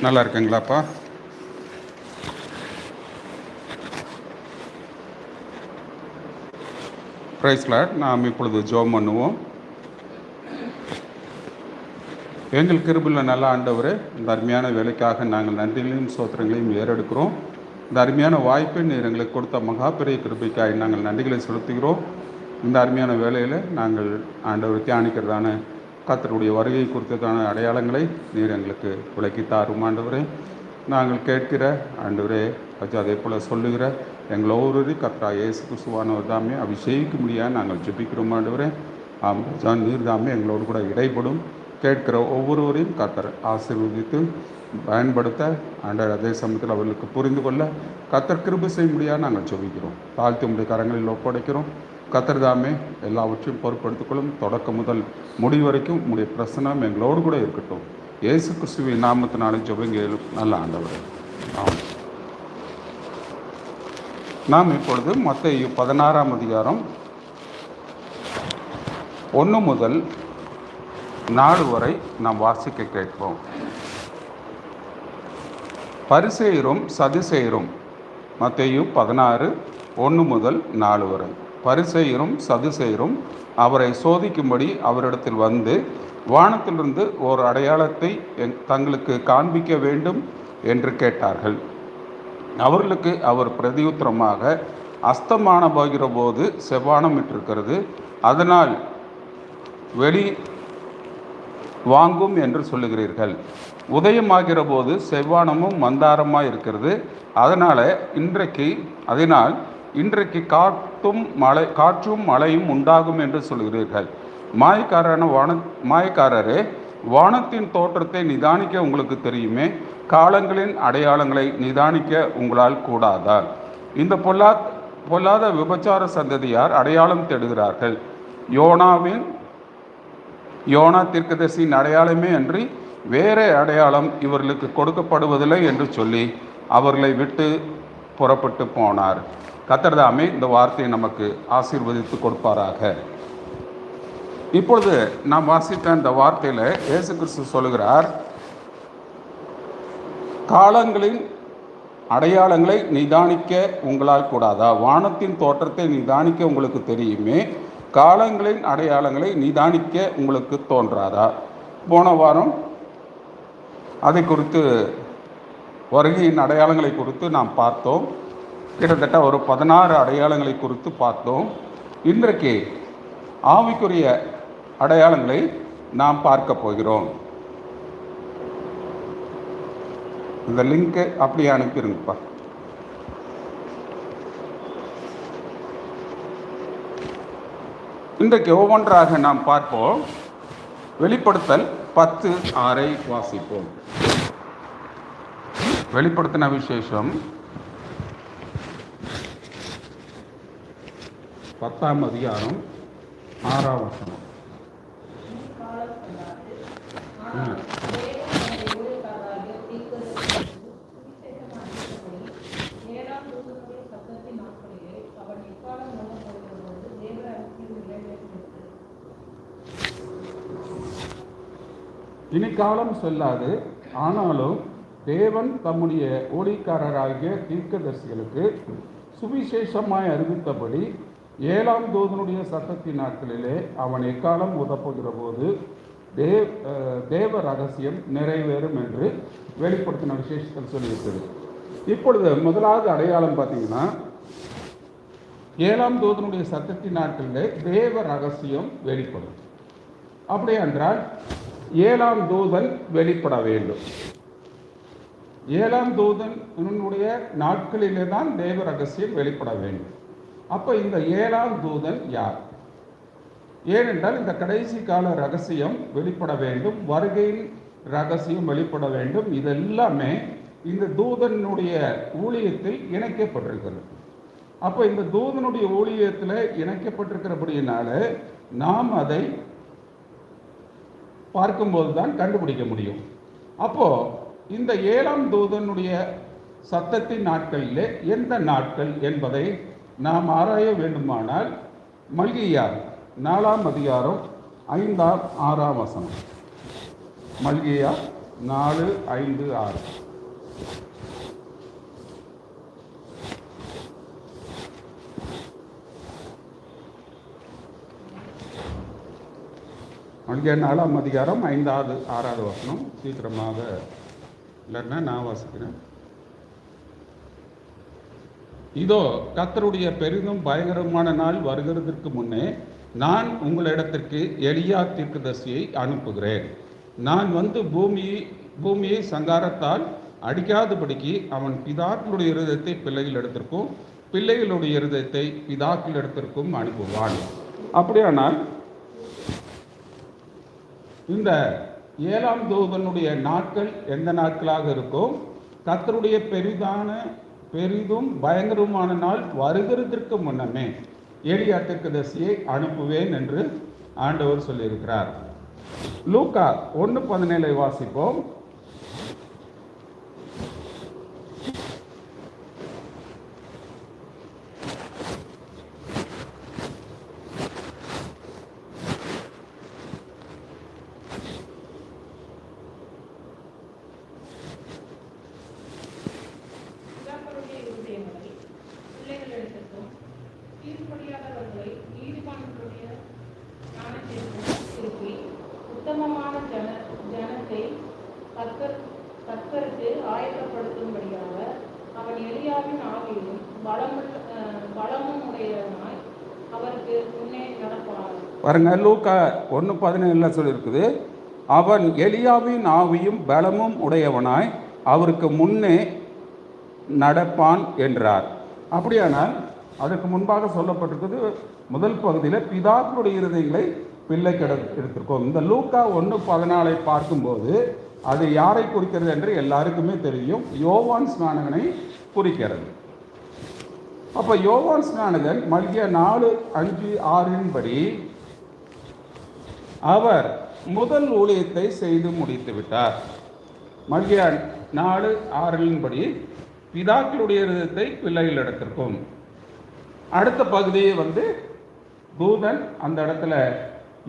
நல்லா இருக்குங்களாப்பா? Price Lord. நாம் இப்பொழுது ஜெபம் பண்ணுவோம். எங்கள் கிருபையுள்ள நல்ல ஆண்டவரே, இந்த அருமையான வேலைக்காக நாங்கள் நன்றிகளையும் சோத்திரங்களையும் ஏறெடுக்கிறோம். இந்த அருமையான வாய்ப்பை நீர் எங்களுக்கு கொடுத்த மகா பெரிய கிருபைக்காக நாங்கள் நன்றிகளை செலுத்துகிறோம். இந்த அருமையான வேலையில் நாங்கள் ஆண்டவர் தியானிக்கிறதான கர்த்தருடைய வருகை குறித்ததான அடையாளங்களை நீர் எங்களுக்கு விளக்கி தாரும் ஆண்டவரே. நாங்கள் கேட்கிற ஆண்டவரே அதே போல் சொல்லுகிற எங்கள் ஒவ்வொருவரையும் கர்த்தரா இயேசு கிறிஸ்துவானவர் தாமே அபிஷேகிக்க முடியாது நாங்கள் ஜெபிக்கிறோம் ஆண்டவரே. நீர் தாமே எங்களோடு கூட இடைப்படும். கேட்கிற ஒவ்வொருவரையும் கர்த்தர் ஆசீர்வதித்து பயன்படுத்த ஆண்டவர் அதே சமயத்தில் அவர்களுக்கு புரிந்து கொள்ள கர்த்தர் கிருபை செய்ய முடியாது நாங்கள் ஜெபிக்கிறோம். தாழ்த்தி உடைய கரங்களில் ஒப்படைக்கிறோம். கர்த்தர் தாமே எல்லாவற்றையும் பொறுப்படுத்திக்கொள்ளும். தொடக்கம் முதல் முடிவு வரைக்கும் உடைய பிரசனம் எங்களோடு கூட இருக்கட்டும். இயேசு கிறிஸ்துவின் நாமத்தினாலே ஜெபங்களும் நல்ல ஆண்டவரே. ஆமாம். நாம் இப்பொழுது மத்தேயு 16ஆம் அதிகாரம் 1 முதல் 4 வரை நாம் வாசிக்க கேட்போம். பரிசேயரும் சதுசேயரும். மத்தேயு 16 1 முதல் 4 வரை. பரிசேயரும் சதுசேயரும் அவரை சோதிக்கும்படி அவரிடத்தில் வந்து வானத்திலிருந்து ஒரு அடையாளத்தை தங்களுக்கு காண்பிக்க வேண்டும் என்று கேட்டார்கள். அவர்களுக்கு அவர் பிரதியுத்தரமாக, அஸ்தமான போகிற போது செவ்வானம் விட்டிருக்கிறது, அதனால் வெளி வாங்கும் என்று சொல்லுகிறீர்கள். உதயமாகிற போது செவ்வானமும் மந்தாரமாக இருக்கிறது, அதனால் இன்றைக்கு காற்றும் மழையும் உண்டாகும் என்று சொல்கிறீர்கள். மாயக்காரரே, வானத்தின் தோற்றத்தை நிதானிக்க உங்களுக்கு தெரியுமே, காலங்களின் அடையாளங்களை நிதானிக்க உங்களால் கூடாதா? இந்த பொல்லாத விபச்சார சந்ததியார் அடையாளம் தேடுகிறார்கள். யோனா தீர்க்கதரிசியின் அடையாளமே அன்றி வேற அடையாளம் இவர்களுக்கு கொடுக்கப்படுவதில்லை என்று சொல்லி அவர்களை விட்டு புறப்பட்டு போனார். கர்த்தர் தாமே இந்த வார்த்தையை நமக்கு ஆசீர்வதித்து கொடுப்பாராக. இப்பொழுது நாம் வாசித்த இந்த வார்த்தையில் இயேசு கிறிஸ்து சொல்லுகிறார், காலங்களின் அடையாளங்களை நிதானிக்க உங்களால் கூடாதா? வானத்தின் தோற்றத்தை நிதானிக்க உங்களுக்கு தெரியுமே, காலங்களின் அடையாளங்களை நிதானிக்க உங்களுக்கு தோன்றாதா? போன வாரம் அதை குறித்து, வருகையின் அடையாளங்களை குறித்து நாம் பார்த்தோம். கிட்டத்தட்ட ஒரு 16 அடையாளங்களை குறித்து பார்த்தோம். இன்றைக்கு ஆவிக்குரிய அடையாளங்களை நாம் பார்க்க போகிறோம். இந்த லிங்க்கு அப்படியே அனுப்பிடுங்கப்பா. இன்றைக்கு ஒவ்வொன்றாக நாம் பார்ப்போம். வெளிப்படுத்தல் 10:6 வாசிப்போம். வெளிப்படுத்தின விசேஷம் 10ஆம் அதிகாரம் 6ஆம் வசனம். இனி காலம் செல்லாது, ஆனாலும் தேவன் தம்முடைய ஊழியக்காரராகிய தீர்க்கதரிசிகளுக்கு சுவிசேஷமாய் அறிவித்தபடி 7ஆம் தூதனுடைய சத்தத்தின் நாட்களிலே அவன் எக்காலம் உதப்புகிற போது தேவ ரகசியம் நிறைவேறும் என்று வெளிப்படுத்தின விசேஷத்தில் சொல்லியிருக்கிறது. இப்பொழுது முதலாவது அடையாளம் பார்த்தீங்கன்னா, 7ஆம் தூதனுடைய சத்தத்தின் நாட்களிலே தேவ ரகசியம் வெளிப்படும். அப்படி என்றால் 7ஆம் தூதன் வெளிப்பட வேண்டும். 7ஆம் தூதனுடைய நாட்களிலே தான் தேவ ரகசியம் வெளிப்பட வேண்டும். அப்போ இந்த 7ஆம் தூதன் யார்? ஏனென்றால் இந்த கடைசி கால ரகசியம் வெளிப்பட வேண்டும், வருகையின் ரகசியம் வெளிப்பட வேண்டும். இதெல்லாமே இந்த தூதனுடைய ஊழியத்தில் இணைக்கப்பட்டிருக்கிறது. அப்போ இந்த தூதனுடைய ஊழியத்தில் இணைக்கப்பட்டிருக்கிறபடியினால நாம் அதை பார்க்கும்போது தான் கண்டுபிடிக்க முடியும். அப்போ இந்த 7ஆம் தூதனுடைய சத்தத்தின் நாட்களிலே எந்த நாட்கள் என்பதை நாம் ஆராய வேண்டுமானால், மல்கியா 4ஆம் அதிகாரம் 5-6 வசனம். மல்கியா 4, 5, 6. அங்கே 4ஆம் அதிகாரம் 5வது 6வது வசனம். சீக்கிரமாக இல்லைன்னா நான் வாசிக்கிறேன். இதோ கர்த்தருடைய பெரிதும் பயங்கரமான நாள் வருகிறதற்கு முன்னே நான் உங்களிடத்திற்கு எலியா தீர்க்கதரிசியை அனுப்புகிறேன். நான் வந்து பூமியை சங்காரத்தால் அடிக்காதபடிக்கு அவன் பிதாக்களுடைய இருதயத்தை பிள்ளைகளிடத்திற்கும் பிள்ளைகளுடைய இருதயத்தை பிதாக்களிடத்திற்கும் அனுப்புவான். அப்படியானால் இந்த 7ஆம் தூதனுடைய நாட்கள் எந்த நாட்களாக இருக்கும்? கர்த்தருடைய பெரிதும் பயங்கரமான நாள் வருகிறதற்கு முன்னமே எலியா தீர்க்கதரிசியை அனுப்புவேன் என்று ஆண்டவர் சொல்லியிருக்கிறார். லூக்கா 1:17 வாசிப்போம். உத்தமமான ஜனத்தை கர்த்தருக்கு ஆயத்தப்படுத்தும்படியாக அவன் எலியாவின் ஆவியும் பலமும் உடையவனாய் அவருக்கு முன்னே நடப்பார். பாருங்க, லூக்கா 1:17 சொல்லியிருக்குது, அவன் எலியாவின் ஆவியும் பலமும் உடையவனாய் அவருக்கு முன்னே நடப்பான் என்றார். அப்படியானால் அதற்கு முன்பாக சொல்லப்பட்டிருக்குது முதல் பகுதியில் பிதாக்களுடைய இருதயங்களை பிள்ளைக்கு எடுத்திருக்கோம். இந்த லூக்கா 1:14 பார்க்கும்போது அது யாரை குறிக்கிறது என்று எல்லாருக்குமே தெரியும். யோவான் ஸ்நானகனை குறிக்கிறது. அப்போ யோவான் ஸ்நானகன் மல்கியா 4:5-6 படி அவர் முதல் ஊழியத்தை செய்து முடித்து விட்டார். மல்கியா 4:6 படி பிதாக்களுடைய இருதயத்தை பிள்ளைகள் எடுத்திருக்கும். அடுத்த பகுதியை தூதன் அந்த இடத்துல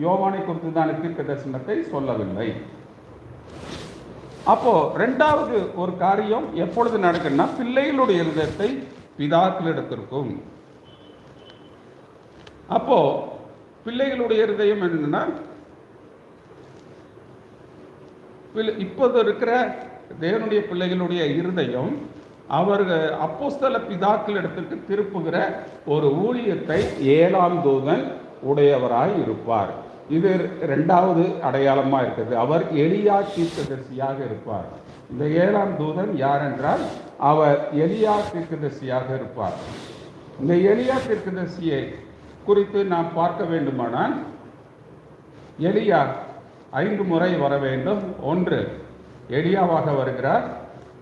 யோவானை குறித்துதான தீர்க்க தரிசனத்தை சொல்லவில்லை. அப்போ ரெண்டாவது ஒரு காரியம் எப்பொழுது நடக்குன்னா, பிள்ளைகளுடைய இருதயத்தை பிதாக்கள் எடுத்திருக்கும். அப்போ பிள்ளைகளுடைய இருதயம் என்னன்னா, இப்போது இருக்கிற தேவனுடைய பிள்ளைகளுடைய இருதயம் அவர்கள் அப்போஸ்தல பிதாக்கள் இடத்துக்கு திருப்புகிற ஒரு ஊழியத்தை 7ஆம் தூதன் உடையவராய் இருப்பார். இது இரண்டாவது அடையாளமாக இருக்குது. அவர் எலியா தீர்க்கதரிசியாக இருப்பார். இந்த 7ஆம் தூதன் யார் என்றால் அவர் எலியா தீர்க்கதரிசியாக இருப்பார். இந்த எலியா தீர்க்கதரிசியை குறித்து நாம் பார்க்க வேண்டுமானால், எலியா 5 முறை வர வேண்டும். ஒன்று எலியாவாக வருகிறார்,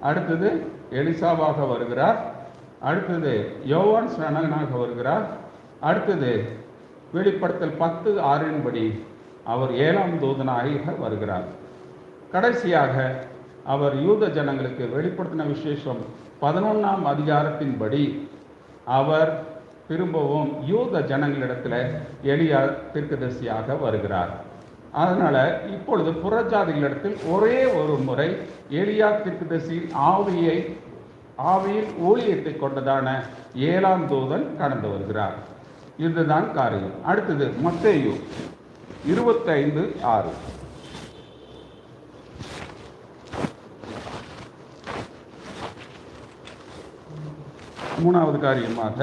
அடுத்தது எலிசாவாக வருகிறார், அடுத்தது யோவான் ஸ்நானகனாக வருகிறார், அடுத்தது வெளிப்படுத்தல் 10:6 படி அவர் 7ஆம் தூதனாக வருகிறார். கடைசியாக அவர் யூத ஜனங்களுக்கு வெளிப்படுத்தின விசேஷம் 11ஆம் அதிகாரத்தின்படி அவர் திரும்பவும் யூத ஜனங்களிடத்தில் எலியா தீர்க்கதரிசியாக வருகிறார். அதனால் இப்பொழுது புறஜாதிகளிடத்தில் ஒரே ஒரு முறை எலியா தீர்க்கதரிசியின் ஆவியின் ஊழியத்தை கொண்டதான 7ஆம் தூதன் கடந்து வருகிறார். இதுதான் காரியம். அடுத்தது மத்தேயு 25:6. மூணாவது காரியமாக,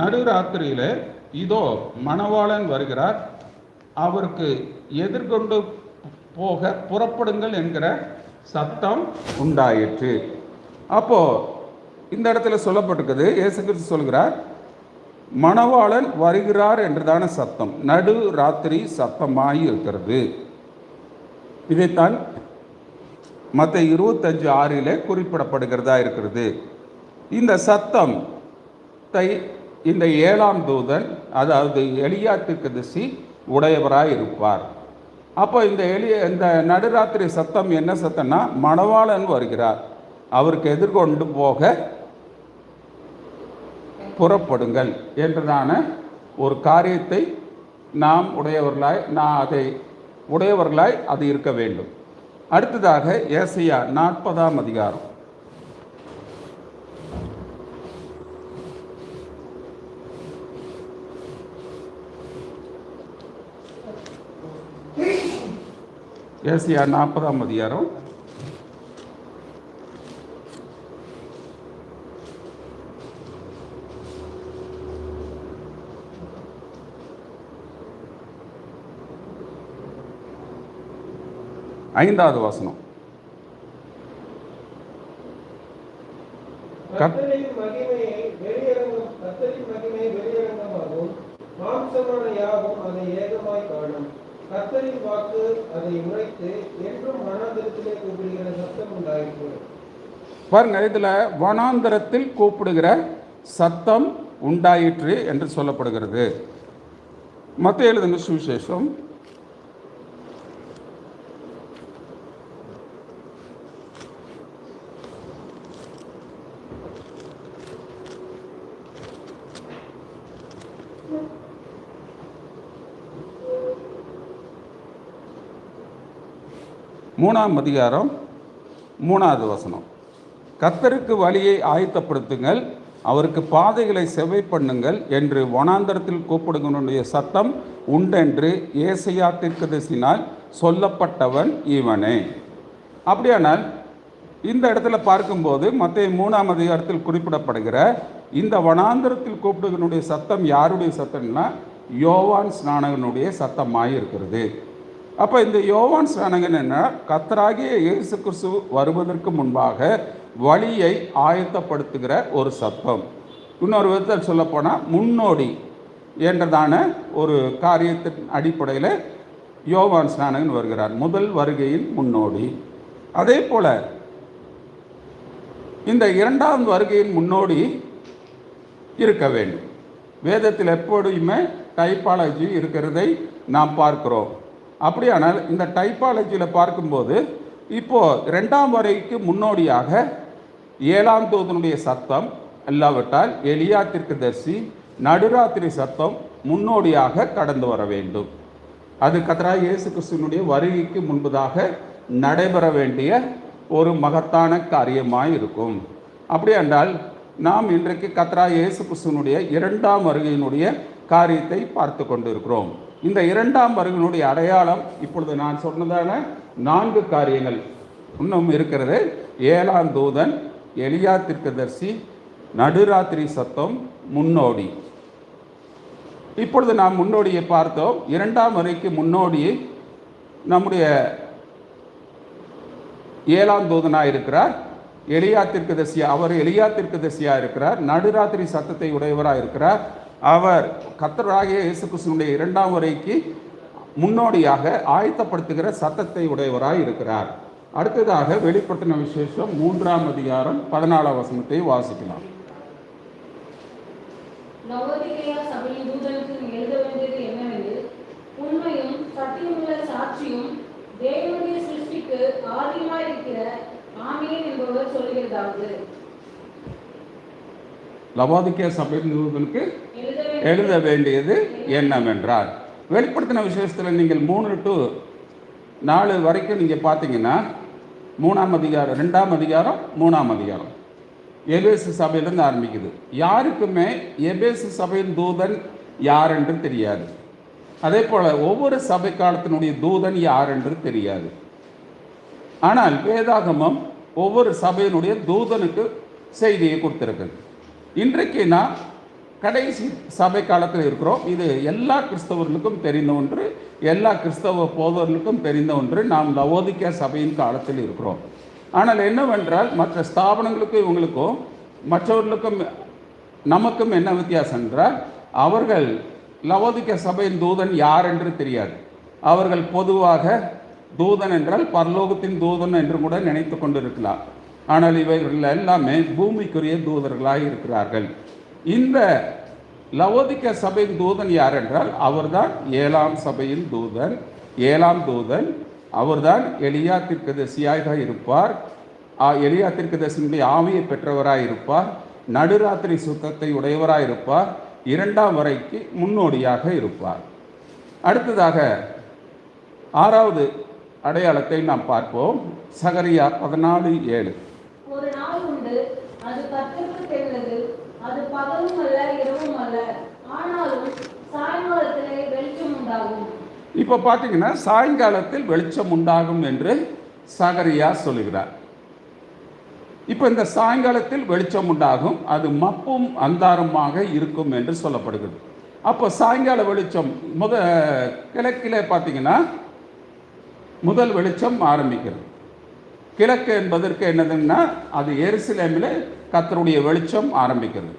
நடுராத்திரியில இதோ மணவாளன் வருகிறார், அவருக்கு எதிர்கொண்டு போக புறப்படுங்கள் என்கிற சத்தம் உண்டாயிற்று. அப்போ இந்த இடத்துல சொல்லப்பட்டிருக்குது, இயேசு கிறிஸ்து சொல்கிறார், மணவாளன் வருகிறார் என்றதான சத்தம் நடு ராத்திரி சத்தமாகி இருக்கிறது. இதைத்தான் மத்தேயு 25:6 குறிப்பிடப்படுகிறதா இருக்கிறது. இந்த சத்தத்தை இந்த 7ஆம் தூதன், அதாவது எலியா தீர்க்கதரிசி உடையவராய் இருப்பார். அப்போ இந்த நடுராத்திரி சத்தம் என்ன சத்தம்னா, மணவாளன் வருகிறார், அவருக்கு எதிர்கொண்டு போக புறப்படுங்கள் என்றதான ஒரு காரியத்தை நாம் உடையவர்களாய் அதை உடையவர்களாய் அது இருக்க வேண்டும். அடுத்ததாக ஏசாயா 40ஆம் அதிகாரம். ஏசாயா 40ஆம் அதிகாரம் 5வது வசனம். கர்த்தரின் மகிமை வெளியரங்கமாகும், மாம்சமான யாவும் அதை ஏகமாய் காணும். கர்த்தரின் வாக்கு அதை உரைத்து என்றும் வனாந்தரத்திலே கூப்பிடுகிற சத்தம் உண்டாயிற்று. பாருங்க, இதுல வனாந்தரத்தில் கூப்பிடுகிற சத்தம் உண்டாயிற்று என்று சொல்லப்படுகிறது. மத்தேயு எழுதின சுவிசேஷம் 3ஆம் அதிகாரம் 3வது வசனம். கர்த்தருக்கு வழியை ஆயத்தப்படுத்துங்கள், அவருக்கு பாதைகளை செவ்வை பண்ணுங்கள் என்று வனாந்தரத்தில் கூப்பிடுங்களுடைய சத்தம் உண்டென்று ஏசாயா தீர்க்கதரிசியினால் சொல்லப்பட்டவன் இவனே. அப்படியானால் இந்த இடத்துல பார்க்கும்போது மத்தேயு 3ஆம் அதிகாரத்தில் குறிப்பிடப்படுகிற இந்த வனாந்தரத்தில் கூப்பிடுகளுடைய சத்தம் யாருடைய சத்தம்னா யோவான் ஸ்நானகனுடைய சத்தமாய் இருக்கிறது. அப்போ இந்த யோவான் ஸ்நானகன் என்ன, கர்த்தராகிய இயேசு கிறிஸ்து வருவதற்கு முன்பாக வழியை ஆயத்தப்படுத்துகிற ஒரு சத்தம். இன்னொரு விதத்தில் சொல்லப்போனால் முன்னோடி என்றதான ஒரு காரியத்தின் அடிப்படையில் யோவான் ஸ்நானகன் வருகிறார், முதல் வருகையின் முன்னோடி. அதே போல இந்த 2ஆம் வருகையின் முன்னோடி இருக்க வேண்டும். வேதத்தில் எப்போதுமே டைப்பாலஜி இருக்கிறதை நாம் பார்க்கிறோம். அப்படியானால் இந்த டைப்பாலஜியில் பார்க்கும்போது இப்போது 2ஆம் வருகைக்கு முன்னோடியாக 7ஆம் தூதனுடைய சத்தம், இல்லாவிட்டால் எலியா தீர்க்கதரிசி நடுராத்திரி சத்தம் முன்னோடியாக கடந்து வர வேண்டும். அது கர்த்தராகிய இயேசு கிறிஸ்துவினுடைய வருகைக்கு முன்பதாக நடைபெற வேண்டிய ஒரு மகத்தான காரியமாய் இருக்கும். அப்படி என்றால் நாம் இன்றைக்கு கர்த்தராகிய இயேசு கிறிஸ்துவினுடைய 2ஆம் வருகையினுடைய காரியத்தை பார்த்து கொண்டு இருக்கிறோம். இந்த 2ஆம் வருகையினுடைய அடையாளம் இப்பொழுது நான் சொன்னதான 4 காரியங்கள் இன்னும் இருக்கிறது. 7ஆம் தூதன், எலியா தீர்க்கதரிசி, நடுராத்திரி சத்தம், முன்னோடி. இப்பொழுது நாம் முன்னோடியை பார்த்தோம். 2ஆம் வருகைக்கு முன்னோடி நம்முடைய 7ஆம் தூதனாக இருக்கிறார். எலியா தீர்க்கதரிசி, அவர் எலியா தீர்க்கதரிசியாக இருக்கிறார். நடுராத்திரி சத்தத்தை உடையவராக இருக்கிறார். அவர் கர்த்தராகிய இயேசு கிறிஸ்துவினுடைய 2ஆம் வருகைக்கு முன்னோடியாக ஆயத்தப்படுத்துகிற சத்தத்தை உடையவராய் இருக்கிறார். அடுத்ததாக வெளிப்படுத்தின விசேஷம் 3ஆம் அதிகாரம் 14ஆம் வசனத்தை வாசிக்கலாம். லவோதிக்கேயா சபையின் தூதனுக்கு எழுத வேண்டியது என்னவெனில், உண்மையும் சத்தியமுள்ள சாட்சியும் தேவனுடைய சிருஷ்டிக்கு ஆதியாயிருக்கிற ஆமென் என்பவர் சொல்லுகிறதாவது. லவோதிக்கேயா சபையின் தூதனுக்கு எழுத வேண்டியது என்னவென்றால், வெளிப்படுத்தின விசேஷத்தில் நீங்கள் 3 to 4 வரைக்கும் நீங்கள் பார்த்தீங்கன்னா 3ஆம் அதிகாரம், 2ஆம் அதிகாரம், 3ஆம் அதிகாரம் எபேசு சபையிலிருந்து ஆரம்பிக்குது. யாருக்குமே எபேசு சபையின் தூதன் யார் என்று தெரியாது. அதே போல் ஒவ்வொரு சபை காலத்தினுடைய தூதன் யார் என்று தெரியாது. ஆனால் வேதாகமம் ஒவ்வொரு சபையினுடைய தூதனுக்கு செய்தியை கொடுத்திருக்குது. இன்றைக்கு நான் கடைசி சபை காலத்தில் இருக்கிறோம். இது எல்லா கிறிஸ்தவர்களுக்கும் தெரிந்த ஒன்று, எல்லா கிறிஸ்தவ போதவர்களுக்கும் தெரிந்த ஒன்று. நாம் லவோதிக்கேயா சபையின் காலத்தில் இருக்கிறோம். ஆனால் என்னவென்றால் மற்ற ஸ்தாபனங்களுக்கும் இவங்களுக்கும் மற்றவர்களுக்கும் நமக்கும் என்ன வித்தியாசம் என்றால், அவர்கள் லவோதிக்கேயா சபையின் தூதன் யார் என்று தெரியாது. அவர்கள் பொதுவாக தூதன் என்றால் பரலோகத்தின் தூதன் என்று கூட நினைத்து கொண்டிருக்கலாம். ஆனால் இவர்கள் எல்லாமே பூமிக்குரிய தூதர்களாக இருக்கிறார்கள். இந்த லவோதிக்கேயா சபையின் தூதன் யார் என்றால் அவர்தான் 7ஆம் சபையின் தூதன், 7ஆம் தூதன். அவர்தான் எலியா தீர்க்கதரிசியாக இருப்பார். எலியா தீர்க்கதரிசியினுடைய ஆவியை பெற்றவராக இருப்பார். நடுராத்திரி சுத்தத்தை உடையவராக இருப்பார். 2ஆம் வரைக்கு முன்னோடியாக இருப்பார். அடுத்ததாக ஆறாவது அடையாளத்தை நாம் பார்ப்போம். சகரியா 14:7. ஒரு நாள் உண்டு, அது கர்த்தருக்கு தெரிந்தது, அது பகலும் அல்ல இரவும் அல்ல, ஆனாலும் சாயங்காலத்திலே வெளிச்சம் உண்டாகும். இப்போ பார்த்தீங்கன்னா சாயங்காலத்தில் வெளிச்சம் உண்டாகும் என்று சகரியா சொல்லுகிறார். இப்போ இந்த சாயங்காலத்தில் வெளிச்சம் உண்டாகும், அது மப்பும் அந்தாரமாக இருக்கும் என்று சொல்லப்படுகிறது. அப்போ சாயங்கால வெளிச்சம் கிழக்கிலே பார்த்தீங்கன்னா முதல் வெளிச்சம் ஆரம்பிக்கிறது. கிழக்கு என்பதற்கு என்னதுன்னா அது எருசலேமில் கர்த்தருடைய வெளிச்சம் ஆரம்பிக்கிறது.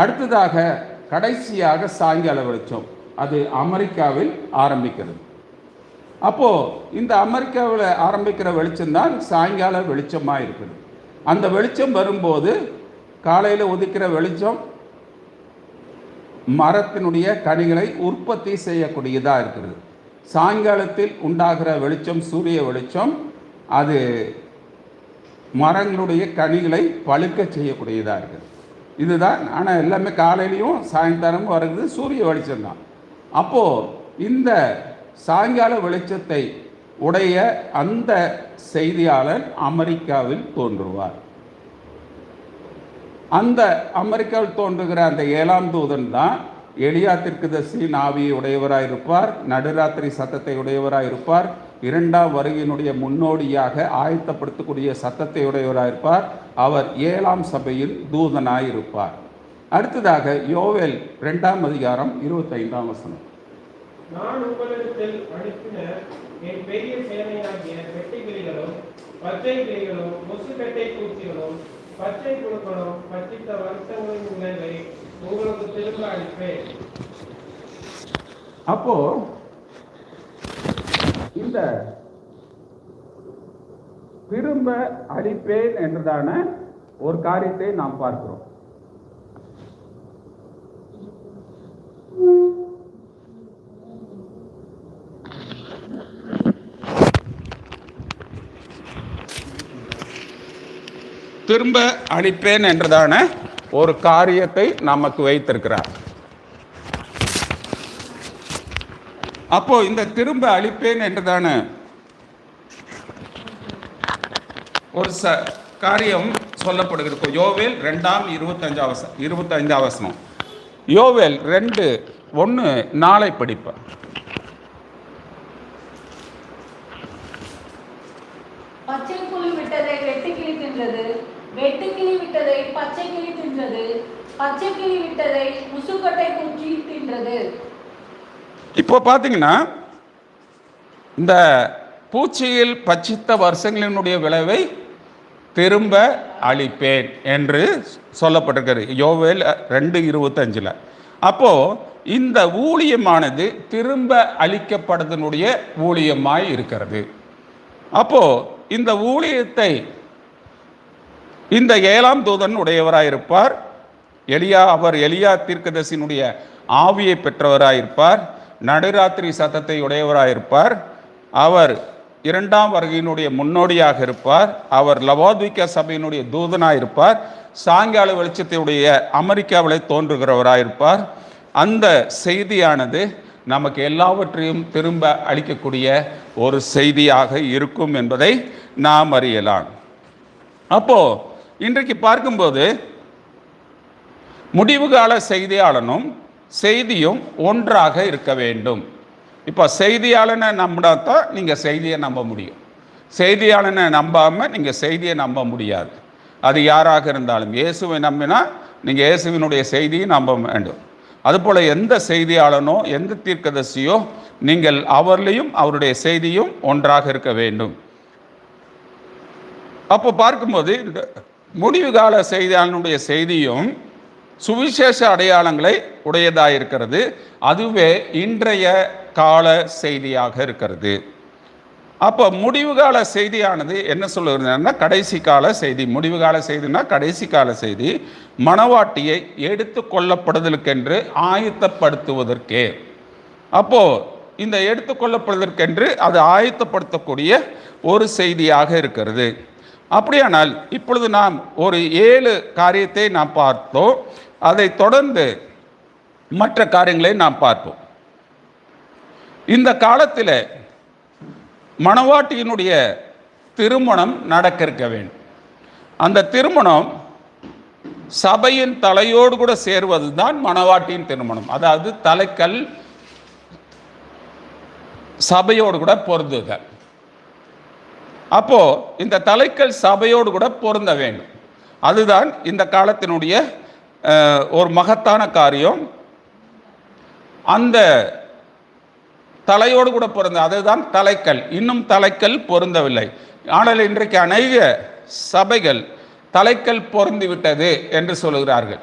அடுத்ததாக கடைசியாக சாயங்கால வெளிச்சம் அது அமெரிக்காவில் ஆரம்பிக்கிறது. அப்போது இந்த அமெரிக்காவில் ஆரம்பிக்கிற வெளிச்சம்தான் சாயங்கால வெளிச்சமாக இருக்குது. அந்த வெளிச்சம் வரும்போது காலையில் உதிக்கிற வெளிச்சம் மரத்தினுடைய கனிகளை உற்பத்தி செய்யக்கூடியதாக இருக்கிறது. சாயங்காலத்தில் உண்டாகிற வெளிச்சம் சூரிய வெளிச்சம் அது மரங்களுடைய கனிகளை பழுக்க செய்யக்கூடியதாக இருக்குது. இதுதான். ஆனால் எல்லாமே காலையிலையும் சாயங்காலமும் வருகிறது சூரிய வெளிச்சம்தான். அப்போது இந்த சாயங்கால வெளிச்சத்தை உடைய அந்த செய்தியாளர் அமெரிக்காவில் தோன்றுவார். அந்த அமெரிக்காவில் தோன்றுகிற அந்த 7ஆம் தூதன் தான் எலியா தீர்க்கதரிசியின் ஆவியை உடையவராக இருப்பார், நடுராத்திரி சத்தத்தை உடையவராக இருப்பார், 2ஆம் வருகையினுடைய முன்னோடியாக ஆயத்தப்படுத்தக்கூடிய சத்தத்தை உடையவராக இருப்பார். அவர் 7ஆம் சபையில் தூதனாய் இருப்பார். அடுத்ததாக யோவேல் 2ஆம் அதிகாரம் 25ஆம் வசனம். நான் உங்களிடத்தில் அனுப்பின என் பெரிய சேனையாகிய வெட்டுக்கிளிகளும் பச்சை கிளிகளும் முசுக்கட்டை பூச்சிகளும் பச்சை புழுக்களும் பச்சித்த வருஷங்களின் விளைவை உங்களுக்கு திரும்ப அளிப்பேன். அப்போ இந்த திரும்ப அளிப்பேன் என்றதான ஒரு காரியத்தை நாம் பார்க்கிறோம். திரும்ப அளிப்பேன் என்றதான ஒரு காரியத்தை நமக்கு வைத்திருக்கிறார். அப்போ இந்த திரும்ப அளிப்பேன் என்றதான ஒரு காரியம் சொல்லப்படுகிறது. யோவேல் 2ஆம் 25ஆம் வசனம். யோவேல் 2:1 நாளை படிப்பேன். பச்சை புலி விட்டதை வெட்டுக்கிளி தின்றது, வெட்டுக்கிளி விட்டதை பச்சை கிளி தின்றது, பச்சை கிளி விட்டதை முசுக்கட்டை பூச்சி தின்றது. இப்போ பார்த்தீங்கன்னா இந்த பூச்சியில் பச்சித்த வருஷங்களினுடைய விளைவை திரும்ப அளிப்பேன் என்று சொல்லப்பட்டிருக்கிறது யோவேல் 2:25. அப்போ இந்த ஊழியமானது திரும்ப அளிக்கப்படுவதனுடைய ஊழியமாய் இருக்கிறது. அப்போ இந்த ஊழியத்தை இந்த 7ஆம் தூதன் உடையவராயிருப்பார். அவர் எலியா தீர்க்கதரிசியினுடைய ஆவியை பெற்றவராயிருப்பார். நடுராத்திரி சத்தத்தை உடையவராயிருப்பார். அவர் 2ஆம் வருகையினுடைய முன்னோடியாக இருப்பார். அவர் லவோதிக்கா சபையினுடைய தூதனாயிருப்பார். சாயங்கால வெளிச்சத்தையுடைய அமெரிக்காவில் தோன்றுகிறவராயிருப்பார். அந்த செய்தியானது நமக்கு எல்லாவற்றையும் திரும்ப அளிக்கக்கூடிய ஒரு செய்தியாக இருக்கும் என்பதை நாம் அறியலாம். அப்போ இன்றைக்கு பார்க்கும்போது முடிவு கால செய்தியாளனும் செய்தியும் ஒன்றாக இருக்க வேண்டும். இப்போ செய்தியாளனை நம்பினா தான் நீங்கள் செய்தியை நம்ப முடியும். செய்தியாளனை நம்பாமல் நீங்கள் செய்தியை நம்ப முடியாது. அது யாராக இருந்தாலும் இயேசுவை நம்பினா நீங்கள் இயேசுவினுடைய செய்தியை நம்ப வேண்டும். அதுபோல் எந்த செய்தியாளனோ எந்த தீர்க்கதரிசியோ நீங்கள் அவர்லையும் அவருடைய செய்தியும் ஒன்றாக இருக்க வேண்டும். அப்போ பார்க்கும்போது முடிவு கால செய்தியாளனுடைய செய்தியும் சுவிசேஷ அடையாளங்களை உடையதாக இருக்கிறது. அதுவே இன்றைய கால செய்தியாக இருக்கிறது. அப்போ முடிவு கால செய்தியானது என்ன சொல்லுகிறதுனா கடைசி கால செய்தி. முடிவு கால செய்தினா கடைசி கால செய்தி மணவாட்டியை எடுத்து கொள்ளப்படுதலுக்கென்று ஆயத்தப்படுத்துவதற்கே. அப்போ இந்த எடுத்துக்கொள்ளப்படுவதற்கென்று அது ஆயத்தப்படுத்தக்கூடிய ஒரு செய்தியாக இருக்கிறது. அப்படியானால் இப்பொழுது நாம் ஒரு 7 காரியத்தை நாம் பார்த்தோம். அதை தொடர்ந்து மற்ற காரியங்களை நாம் பார்ப்போம். இந்த காலத்தில் மணவாட்டியினுடைய திருமணம் நடக்க இருக்க வேண்டும். அந்த திருமணம் சபையின் தலையோடு கூட சேர்வது தான் மணவாட்டியின் திருமணம். அதாவது தலைக்கல் சபையோடு கூட பொருந்துதல். அப்போ இந்த தலைக்கல் சபையோடு கூட பொருந்த வேண்டும். அதுதான் இந்த காலத்தினுடைய ஒரு மகத்தான காரியம். அந்த தலையோடு கூட பொருந்த, அதுதான் தலைக்கல். இன்னும் தலைக்கல் பொருந்தவில்லை. ஆனால் இன்றைக்கு அநேக சபைகள் தலைக்கல் பொருந்தி விட்டது என்று சொல்லுகிறார்கள்,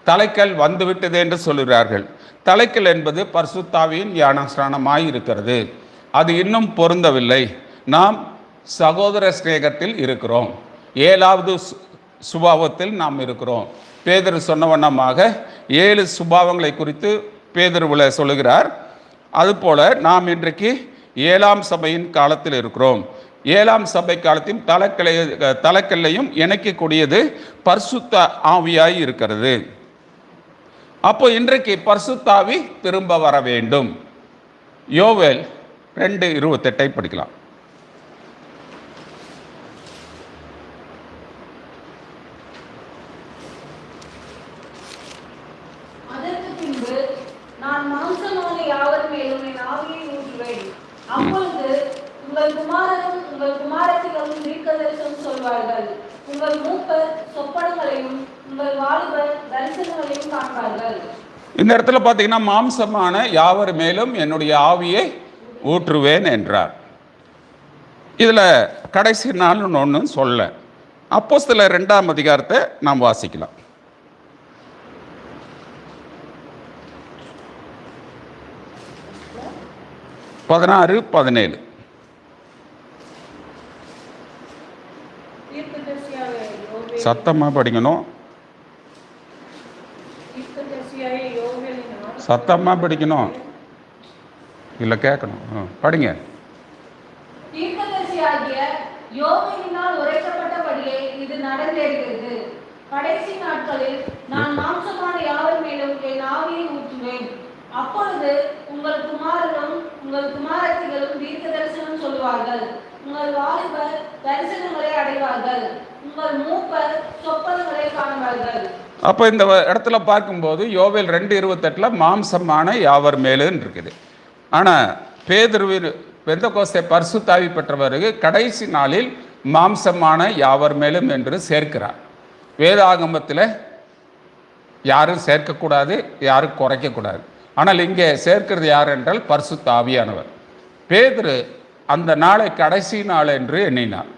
தலைக்கல் வந்துவிட்டது என்று சொல்லுகிறார்கள். தலைக்கல் என்பது பரிசுத்தாவியின் ஞானஸ்நானமாய் இருக்கிறது. அது இன்னும் பொருந்தவில்லை. நாம் சகோதர சிநேகத்தில் இருக்கிறோம், 7வது சுபாவத்தில் நாம் இருக்கிறோம். பேதுரு சொன்ன வண்ணமாக 7 சுபாவங்களை குறித்து பேதுருவில் சொல்லுகிறார். அதுபோல நாம் இன்றைக்கு 7ஆம் சபையின் காலத்தில் இருக்கிறோம். 7ஆம் சபை காலத்தையும் தலைக்கல்லையும் இணைக்கக்கூடியது பரிசுத்த ஆவியாய் இருக்கிறது. அப்போ இன்றைக்கு பரிசுத்த ஆவி திரும்ப வர வேண்டும். யோவேல் 2:28 படிக்கலாம். அதற்கு பின்பு நான் மாம்சமான யாவர் மேலும் என் ஆவியை ஊற்றுவேன். அப்பொழுது உங்கள் குமாரனும் உங்கள் குமாரத்திகளும் தீர்க்கதரிசனம் சொல்வார்கள். உங்கள் மூப்பர் சொப்பனங்களையும் உங்கள் வாலிபர் தரிசனங்களையும் காண்பார்கள். இந்த இடத்துல பார்த்தீங்கன்னா மாம்சமான யாவர் மேலும் என்னுடைய ஆவியை ஊற்றுவேன் என்றார். இதில் கடைசி நாள்னு ஒன்று சொல்ல. அப்போஸ்தலர் 2ஆம் அதிகாரத்தை நாம் வாசிக்கலாம். பதினாறு 17. சத்தமாக படிக்கணும், சத்தமாக படிக்கணும், இல்லை கேட்கணும். படிங்க. தீர்க்கதரிசியாகிய யோவேலினால் உரைக்கப்பட்டபடியே இது நடந்தேறுகிறது. கடைசி நாட்களில் நான் மாம்சமான யாவர் மேலும் என் ஆவியை ஊற்றுவேன். அப்பொழுது உங்கள் குமாரனும் உங்கள் குமாரத்திகளும் தீர்க்க தரிசனம் சொல்வார்கள். உங்கள் வாலிபர் தரிசனங்களை அடைவார்கள். உங்கள் மூப்பர் சொப்பனங்களை காண்பார்கள். அப்போ இந்த இடத்துல பார்க்கும்போது யோவேல் 2:28 மாம்சமான யாவர் மேலும் இருக்குது. ஆனால் பேதுருவின் பெந்தெகோஸ்தே பரிசுத்த ஆவி பெற்றவருக்கு கடைசி நாளில் மாம்சமான யாவர் மேலும் என்று சேர்க்கிறார். வேதாகமத்தில் யாரும் சேர்க்கக்கூடாது, யாரும் குறைக்கக்கூடாது. ஆனால் இங்கே சேர்க்கிறது யார் என்றால் பரிசுத்த ஆவியானவர். பேதுரு அந்த நாளை கடைசி நாள் என்று எண்ணினார்.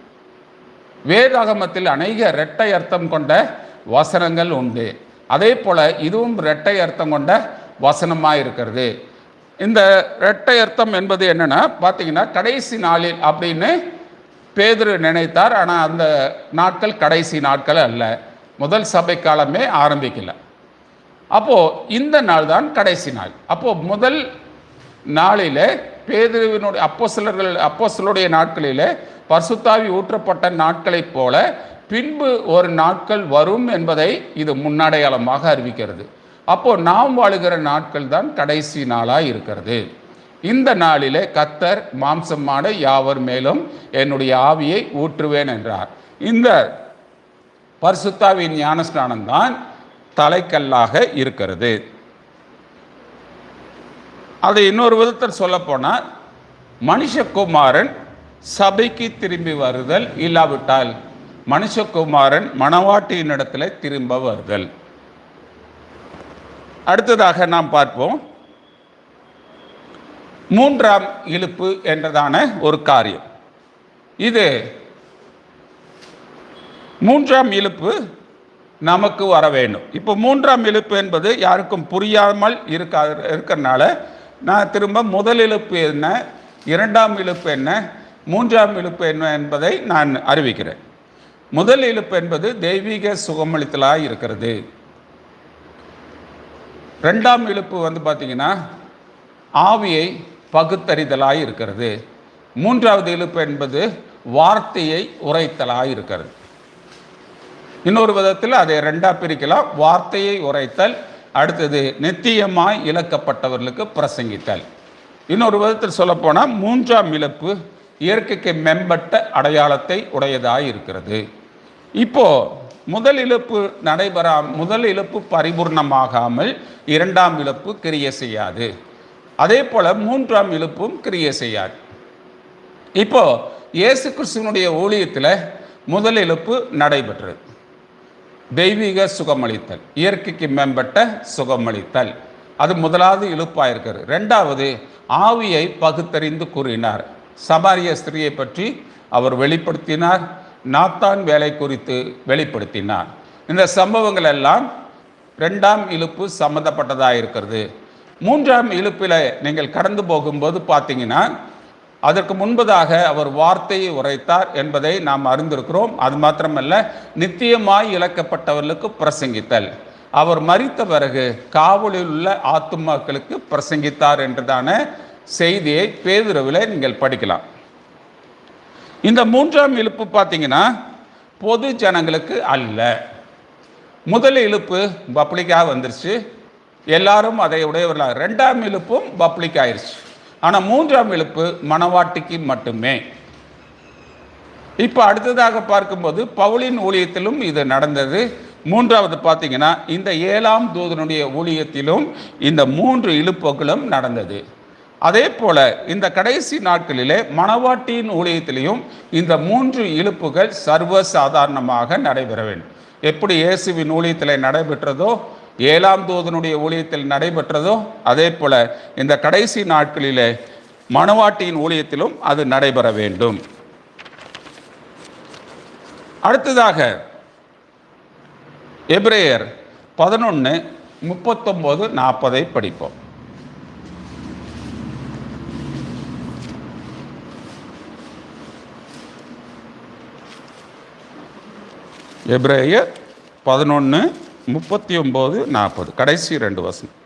வேதாகமத்தில் அநேக இரட்டை அர்த்தம் கொண்ட வசனங்கள் உண்டு. அதே போல இதுவும் இரட்டை அர்த்தம் கொண்ட வசனமாக இருக்கிறது. இந்த இரட்டை அர்த்தம் என்பது என்னன்னா பார்த்தீங்கன்னா கடைசி நாளில் அப்படின்னு பேதுரு நினைத்தார். ஆனால் அந்த நாட்கள் கடைசி நாட்கள் அல்ல, முதல் சபை காலமே ஆரம்பிக்கல. அப்போது இந்த நாள் தான் கடைசி நாள். அப்போது முதல் நாளில் பேதுருவினுடைய அப்போஸ்தலருடைய நாட்களில் பரிசுத்தாவி ஊற்றப்பட்ட நாட்களைப் போல பின்பு ஒரு நாட்கள் வரும் என்பதை இது முன்னடையாளமாக அறிவிக்கிறது. அப்போது நாம் வாழுகிற நாட்கள் தான் கடைசி நாளாக இருக்கிறது. இந்த நாளிலே கர்த்தர் மாம்சமான யாவர் மேலும் என்னுடைய ஆவியை ஊற்றுவேன் என்றார். இந்த பரிசுத்தாவின் ஞானஸ்நானம் தான் தலைக்கல்லாக இருக்கிறது. அதை இன்னொரு விதத்தில் சொல்லப்போனால் மனுஷகுமாரன் சபைக்கு திரும்பி வருதல், இல்லாவிட்டால் மனுஷகுமாரன் மணவாட்டியினிடத்தில் திரும்ப வருதல். அடுத்ததாக நாம் பார்ப்போம் 3ஆம் இழுப்பு என்றதான ஒரு காரியம். இது 3ஆம் இழுப்பு நமக்கு வர வேண்டும். இப்போ 3ஆம் இழுப்பு என்பது யாருக்கும் புரியாமல் இருக்கிறனால நான் திரும்ப முதல் இழுப்பு என்ன, 2ஆம் இழுப்பு என்ன, 3ஆம் இழுப்பு என்ன என்பதை நான் அறிவிக்கிறேன். முதல் இழுப்பு என்பது தெய்வீக சுகமளித்தலாக இருக்கிறது. 2ஆம் இழுப்பு வந்து பார்த்திங்கன்னா ஆவியை பகுத்தறிதலாக இருக்கிறது. 3ஆவது இழுப்பு என்பது வார்த்தையை உரைத்தலாக இருக்கிறது. இன்னொரு விதத்தில் அதை 2ஆக பிரிக்கலாம். வார்த்தையை உரைத்தல், அடுத்தது நித்தியமாய் இழக்கப்பட்டவர்களுக்கு பிரசங்கித்தல். இன்னொரு விதத்தில் சொல்லப்போனால் 3ஆம் இழுப்பு இயற்கைக்கு மேம்பட்ட அடையாளத்தை உடையதாக இருக்கிறது. இப்போ முதல் இழப்பு பரிபூர்ணமாகாமல் இரண்டாம் இழப்பு கிரியை செய்யாது. அதே போல மூன்றாம் இழப்பும் கிரியை செய்யாது. இப்போ இயேசு கிறிஸ்துவனுடைய ஊழியத்தில் முதல் இழப்பு நடைபெற்றது, தெய்வீக சுகமளித்தல், இயற்கைக்கு மேம்பட்ட சுகமளித்தல். அது முதலாவது இழுப்பாக இருக்கிறது. ரெண்டாவது, ஆவியை பகுத்தறிந்து கூறினார். சமாரிய ஸ்திரியை பற்றி அவர் வெளிப்படுத்தினார். நாத்தான் வேலை குறித்து வெளிப்படுத்தினார். இந்த சம்பவங்கள் எல்லாம் ரெண்டாம் இழுப்பு சம்மந்தப்பட்டதாக இருக்கிறது. மூன்றாம் இழுப்பில் நீங்கள் கடந்து போகும்போது பார்த்தீங்கன்னா, அதற்கு முன்பதாக அவர் வார்த்தையை உரைத்தார் என்பதை நாம் அறிந்திருக்கிறோம். அது மாத்திரமல்ல, நித்தியமாய் இழக்கப்பட்டவர்களுக்கு பிரசங்கித்தல். அவர் மரித்த பிறகு காவலில் உள்ள ஆத்துமாக்களுக்கு பிரசங்கித்தார் என்றதான செய்தியை பேதுருவில் நீங்கள் படிக்கலாம். இந்த மூன்றாம் இழுப்பு பார்த்தீங்கன்னா பொது ஜனங்களுக்கு அல்ல. முதல் இழுப்பு பப்ளிக்காக வந்துருச்சு, எல்லாரும் அதை உடையவர்களாக. ரெண்டாம் இழுப்பும் பப்ளிக் ஆயிடுச்சு. ஆனால் மூன்றாம் இழுப்பு மணவாட்டிக்கு மட்டுமே. இப்போ அடுத்ததாக பார்க்கும்போது பவுலின் ஊழியத்திலும் இது நடந்தது. மூன்றாவது பார்த்தீங்கன்னா இந்த 7ஆம் தூதனுடைய ஊழியத்திலும் இந்த 3 இழுப்புகளும் நடந்தது. அதே போல இந்த கடைசி நாட்களிலே மணவாட்டியின் ஊழியத்திலையும் இந்த 3 இழுப்புகள் சர்வசாதாரணமாக நடைபெற வேண்டும். எப்படி இயேசுவின் ஊழியத்தில் நடைபெற்றதோ, 7ஆம் தூதனுடைய ஊழியத்தில் நடைபெற்றதோ, அதே போல இந்த கடைசி நாட்களிலே மணவாட்டியின் ஊழியத்திலும் அது நடைபெற வேண்டும். அடுத்ததாக எபிரேயர் 11:39-40 படிப்போம். எபிரேயர் 11:39-40 கடைசி 2 வசனம்.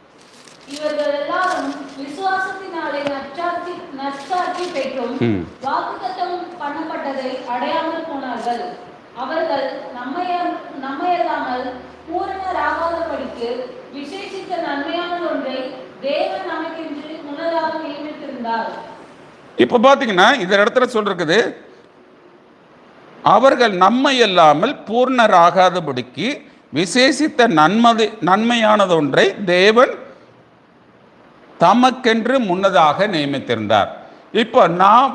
இவர்கள் எல்லாரும் விசுவாசத்தினாலே நற்சாட்சி பெற்றும் வாக்குத்தத்தம் பண்ணப்பட்டதை அடையாமல் போனார்கள். அவர்கள் நம்மையல்லாமல் பூரணராகாதபடிக்கு விசேஷித்த நன்மையான ஒன்றை தேவன் நமக்கென்று முன்னதாக நியமித்திருந்தார். இப்ப பாத்தீங்கன்னா இந்த இடத்துல சொல்றது, அவர்கள் நம்மை இல்லாமல் பூர்ணராகாதபடிக்கு விசேஷித்த நன்மையானதொன்றை தேவன் தமக்கென்று முன்னதாக நியமித்திருந்தார். இப்போ நாம்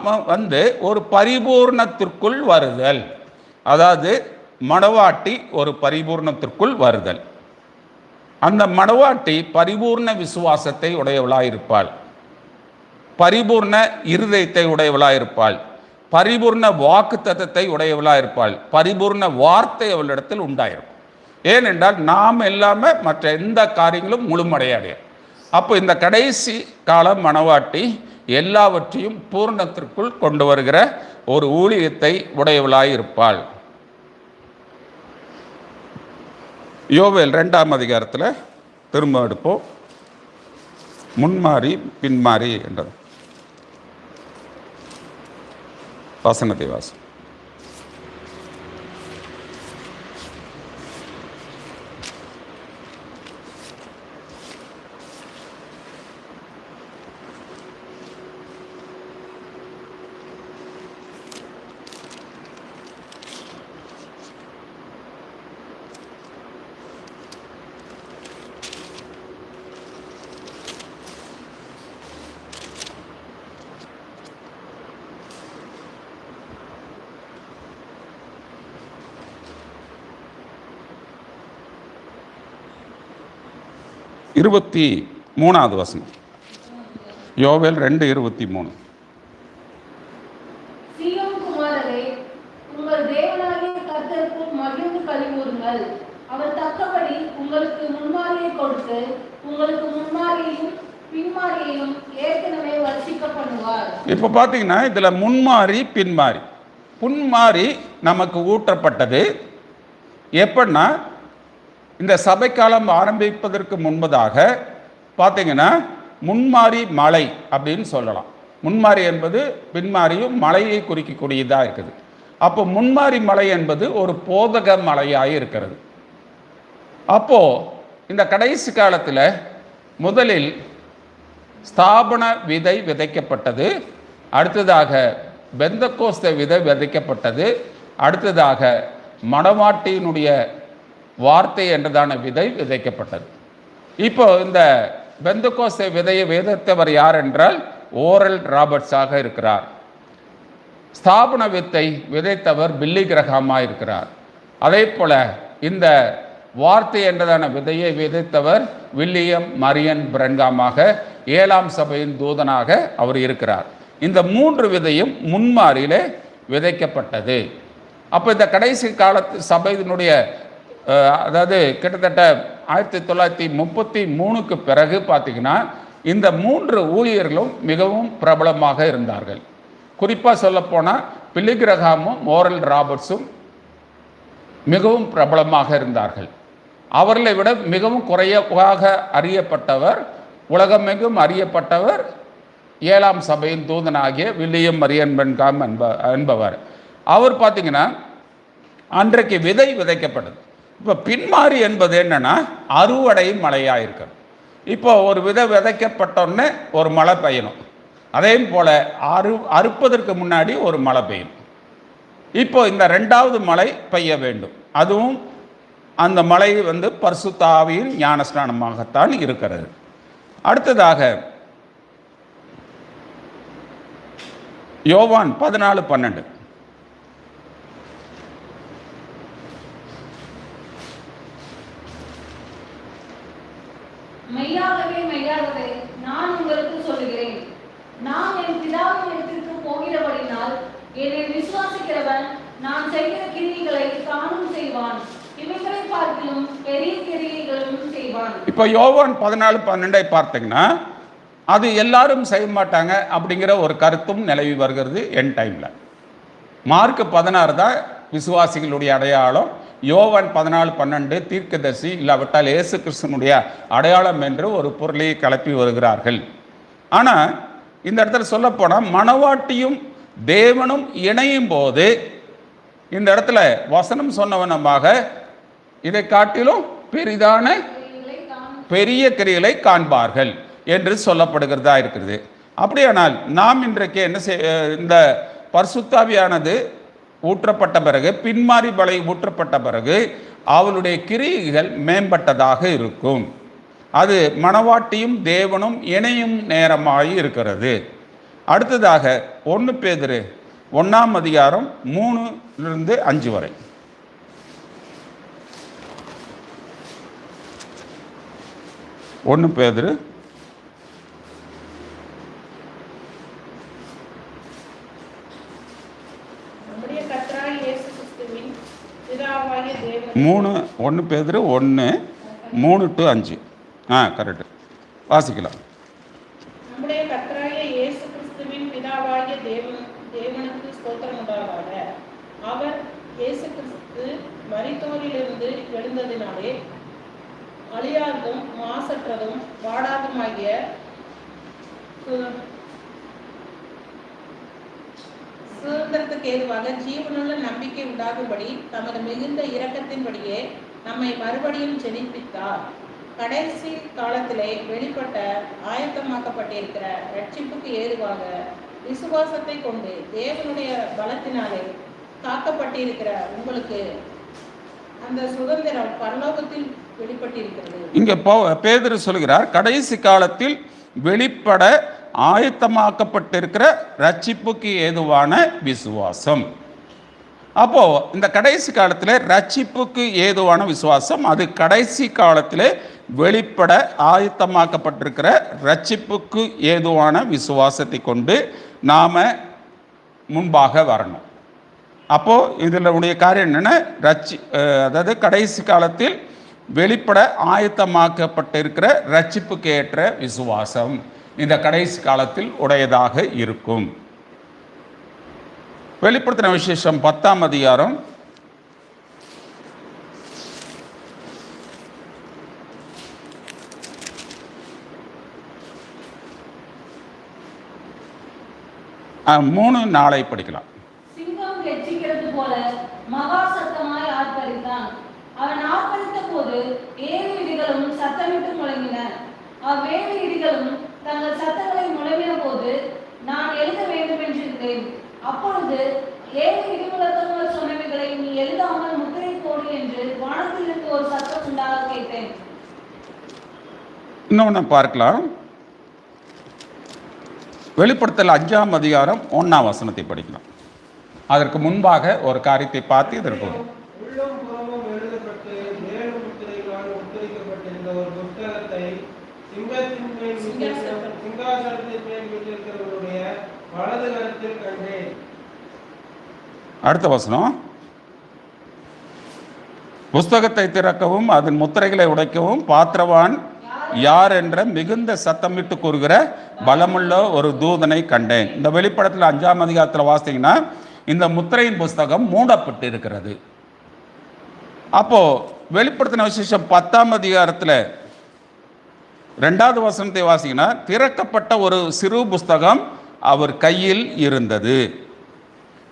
ஒரு பரிபூர்ணத்திற்குள் வருதல், அதாவது மணவாட்டி ஒரு பரிபூர்ணத்திற்குள் வருதல். அந்த மணவாட்டி பரிபூர்ண விசுவாசத்தை உடையவளாயிருப்பாள், பரிபூர்ண இருதயத்தை உடையவளாயிருப்பாள், பரிபூர்ண வாக்கு தத்தத்தை உடையவளாயிருப்பாள், பரிபூர்ண வார்த்தை அவளிடத்தில் உண்டாயிருக்கும். ஏனென்றால் நாம் எல்லாமே மற்ற எந்த காரியங்களும் முழுமடையாடைய. அப்போ இந்த கடைசி கால மணவாட்டி எல்லாவற்றையும் பூர்ணத்திற்குள் கொண்டு வருகிற ஒரு ஊழியத்தை உடையவளாயிருப்பாள். யோவேல் 2ஆம் அதிகாரத்தில் திரும்ப எடுப்போம். முன்மாறி பின்மாறி என்ற வசனத்தை வாசம். இருபத்தி 3வது வசனம். யோவேல் 2:23. சீயோன் குமாரரே, உங்கள் தேவனாகிய கர்த்தருக்குள் மகிழ்ந்து களிகூருங்கள். அவர் தக்கபடி உங்களுக்கு முன்மாரியை கொடுத்து உங்களுக்கு முன்மாரியையும் பின்மாரியையும் ஏற்கனவே வர்ஷிக்க பண்ணுவார். இப்போ பார்த்தீங்கன்னா இதில் முன்மாறி பின்மாறி. முன்மாறி நமக்கு ஊற்றப்பட்டது எப்படின்னா, இந்த சபைக்காலம் ஆரம்பிப்பதற்கு முன்பதாக பார்த்தீங்கன்னா முன்மாறி மலை அப்படின்னு சொல்லலாம். முன்மாறி என்பது பின்மாரியும் மலையை குறிக்கக்கூடியதாக இருக்குது. அப்போ முன்மாறி மலை என்பது ஒரு போதக மலையாக இருக்கிறது. அப்போது இந்த கடைசி காலத்தில் முதலில் ஸ்தாபன விதை விதைக்கப்பட்டது. அடுத்ததாக பெந்தகோஸ்தே விதை விதைக்கப்பட்டது. அடுத்ததாக மணவாட்டியினுடைய வார்த்தை என்றதான விதை விதைக்கப்பட்டது. இப்போ இந்த பெந்தகோஸ்தே விதையை விதைத்தவர் யார் என்றால் ஓரல் ராபர்ட்ஸாக இருக்கிறார். ஸ்தாபன வித்தை விதைத்தவர் பில்லி கிரஹாமாக இருக்கிறார். அதே போல இந்த வார்த்தை என்றதான விதையை விதைத்தவர் வில்லியம் மரியன் பிரன்காமாக 7ஆம் சபையின் தூதனாக அவர் இருக்கிறார். இந்த 3 விதையும் முன்மாறியிலே விதைக்கப்பட்டது. அப்போ இந்த கடைசி காலத்து சபையினுடைய அதாவது கிட்டத்தட்ட 1933க்கு பிறகு பார்த்தீங்கன்னா இந்த 3 ஊழியர்களும் மிகவும் பிரபலமாக இருந்தார்கள். குறிப்பாக சொல்லப்போனால் பில்லி கிரஹாமும் ஓரல் ராபர்ட்ஸும் மிகவும் பிரபலமாக இருந்தார்கள். அவர்களை விட மிகவும் குறைவாக அறியப்பட்டவர், உலகமெங்கும் அறியப்பட்டவர் 7ஆம் சபையின் தூதனாகிய வில்லியம் மரியன் பென்காம் என்பவர். அவர் பார்த்தீங்கன்னா அன்றைக்கு விதை விதைக்கப்பட்டது. இப்போ பின்மாறி என்பது என்னன்னா அறுவடை மழையாக இருக்கிறது. இப்போ ஒரு விதை விதைக்கப்பட்டோன்னே ஒரு மழை பெய்யணும். அதே போல் அறுப்பதற்கு முன்னாடி ஒரு மழை பெய்யும். இப்போ இந்த 2வது மழை பெய்ய வேண்டும். அதுவும் அந்த மழை பரிசுத்த ஆவியின் ஞானஸ்நானமாகத்தான் இருக்கிறது. அடுத்ததாக யோவான் 14:12. மெய்யாகவே மெய்யாகவே நான் உங்களுக்கு சொல்லுகிறேன், நான் என் பிதாவின் இடத்திற்கு போகிறபடினால் என்னை விசுவாசிக்கிறவன் நான் செய்கிற கிரியைகளை தானும் செய்வான், இவைகளை பார்க்கிலும் பெரிய கிரியைகளும் செய்வான். இப்போ யோவான் 14:12 பார்த்தீங்கன்னா அது எல்லாரும் செய்ய மாட்டாங்க அப்படிங்கிற ஒரு கருத்தும் நிலவி வருகிறது என் டைமில். மார்க் 16 தான் விசுவாசிகளுடைய அடையாளம். யோவான் 14:12 தீர்க்கதரிசி இல்லாவிட்டால் இயேசு கிறிஸ்துவனுடைய அடையாளம் என்று ஒரு பொருளை கிளப்பி வருகிறார்கள். ஆனால் இந்த இடத்துல சொல்லப்போனால் மணவாட்டியும் தேவனும் இணையும் போது இந்த இடத்துல வசனம் சொன்னவனமாக இதை காட்டிலும் பெரிய கிரியைகளை காண்பார்கள் என்று சொல்லப்படுகிறதா இருக்கிறது. அப்படியானால் நாம் இன்றைக்கு என்ன இந்த பரிசுத்தாவியானது ஊற்றப்பட்ட பிறகு, பின்மாறி பலை ஊற்றப்பட்ட பிறகு அவளுடைய கிரியைகள் மேம்பட்டதாக இருக்கும். அது மணவாட்டியும் தேவனும் இணையும் நேரமாகி இருக்கிறது. அடுத்ததாக 1 பேதுரு 1ஆம் அதிகாரம் 3-5 வரை. ஒன்று பேதுரு ஒன்று பேதுரு 1:3-5. கரெக்டு, வாசிக்கலாம். நம்முடைய கர்த்தராகிய இயேசு கிறிஸ்துவின் பிதாவாகிய தேவனுக்கு ஸ்தோத்திரம் உண்டாவதாக. அவர் இயேசு கிறிஸ்து மரித்தோரிலிருந்து எழுந்ததினாலே அழியாததும் மாசற்றதும் வாடாதுமாகிய சுதந்திரத்துக்கு ஏதுவாக ஜீவனுள்ள நம்பிக்கை உண்டாகும்படி தமது மிகுந்த இரக்கத்தின்படியே நம்மை மறுபடியும் ஜெனிப்பித்தார். கடைசி காலத்திலே வெளிப்பட்ட ஆயத்தமாக்கப்பட்டிருக்கிற ரட்சிப்புக்கு ஏதுவாக விசுவாசத்தை கொண்டு தேவனுடைய பலத்தினாலே காக்கப்பட்டிருக்கிற உங்களுக்கு அந்த சுதந்திரம் பரலோகத்தில் வெளிப்பட்டிருக்கிறது. இங்க பேதுரு சொல்கிறார், கடைசி காலத்தில் வெளிப்பட ஆயத்தமாக்கப்பட்டிருக்கிற ரட்சிப்புக்கு ஏதுவான விசுவாசம். அப்போ இந்த கடைசி காலத்தில் ரட்சிப்புக்கு ஏதுவான விசுவாசம், அது கடைசி காலத்தில் வெளிப்பட ஆயத்தமாக்கப்பட்டிருக்கிற ரட்சிப்புக்கு ஏதுவான விசுவாசத்தை கொண்டு நாம் முன்பாக வரணும். அப்போது இதில் உடைய காரியம் என்னென்னா அதாவது கடைசி காலத்தில் வெளிப்பட ஆயத்தமாக்கப்பட்டிருக்கிற ரட்சிப்புக்கு ஏற்ற விசுவாசம் இந்த கடைசி காலத்தில் உடையதாக இருக்கும். வெளிப்படுத்தின விசேஷம் 10ஆம் அதிகாரம் 3:4 படிக்கலாம். சிங்கம் கெர்ச்சிக்கிறது போல மகா சத்தமாய் ஆர்ப்பரித்தான். அவன் ஆர்ப்பரித்த போது 7 இடிகளும் சத்தமிட்டு முழங்கின. அவ்வேழு இடிகளும் தங்கள் சத்தங்களை முழங்கின போது நான் எழுத வேண்டும் என்றிருந்தேன். அப்பொழுது 7 இடிமுழக்கங்கள் சொன்னவைகளை நீ எழுதாமல் முத்திரை போடு என்று வானத்திலிருந்து ஒரு சத்தம் உண்டாக கேட்டேன். இன்னொன்று பார்க்கலாம். வெளிப்படுத்தல் 5ஆம் அதிகாரம் 1ஆம் வசனத்தை படிக்கலாம். அதற்கு முன்பாக ஒரு காரியத்தை பார்த்து இதற்கு உள்ளும் புறமும் எழுதப்பட்டு 7 முத்திரைகளால் முத்திரிக்கப்பட்டிருந்த ஒரு புத்தகத்தை சிங்காசனத்தின் மேல் வீற்றிருக்கிறவருடைய வலது கரத்தில் கண்டேன். அடுத்த வசனம், புஸ்தகத்தை திறக்கவும் அதன் முத்திரைகளை உடைக்கவும் பாத்திரவான் யார் என்ற மிகுந்த சத்தமிட்டு கூறுகிற பலமுள்ள ஒரு தூதனை கண்டேன். இந்த வெளிப்படத்தில் 5ஆம் அதிகாரத்தில் வாசித்தீங்கன்னா இந்த முத்திரையின் புஸ்தகம் மூடப்பட்டு இருக்கிறது. அப்போ வெளிப்படுத்தின விசேஷம் 10ஆம் அதிகாரத்தில் 2வது வசனத்தை வாசிங்கன்னா திறக்கப்பட்ட ஒரு சிறு புஸ்தகம் அவர் கையில் இருந்தது.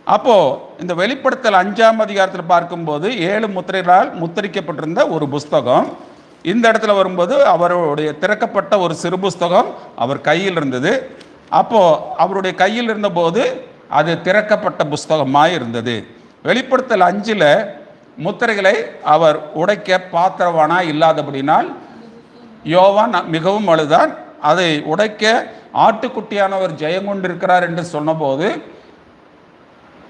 அப்போ இந்த வெளிப்படுத்தல் 5ஆம் அதிகாரத்தில் பார்க்கும்போது 7 முத்திரைகளால் முத்திரிக்கப்பட்டிருந்த ஒரு புஸ்தகம், இந்த இடத்துல வரும்போது அவருடைய திறக்கப்பட்ட ஒரு சிறு புஸ்தகம் அவர் கையில் இருந்தது. அப்போ அவருடைய கையில் இருந்தபோது அது திறக்கப்பட்ட புஸ்தகமாய் இருந்தது. வெளிப்படுத்தல் 5ல் முத்திரைகளை அவர் உடைக்க பாத்திரவானா இல்லாதபடினால் யோவான் மிகவும் அழுதான். அதை உடைக்க ஆட்டுக்குட்டியானவர் ஜெயம் கொண்டிருக்கிறார் என்று சொன்னபோது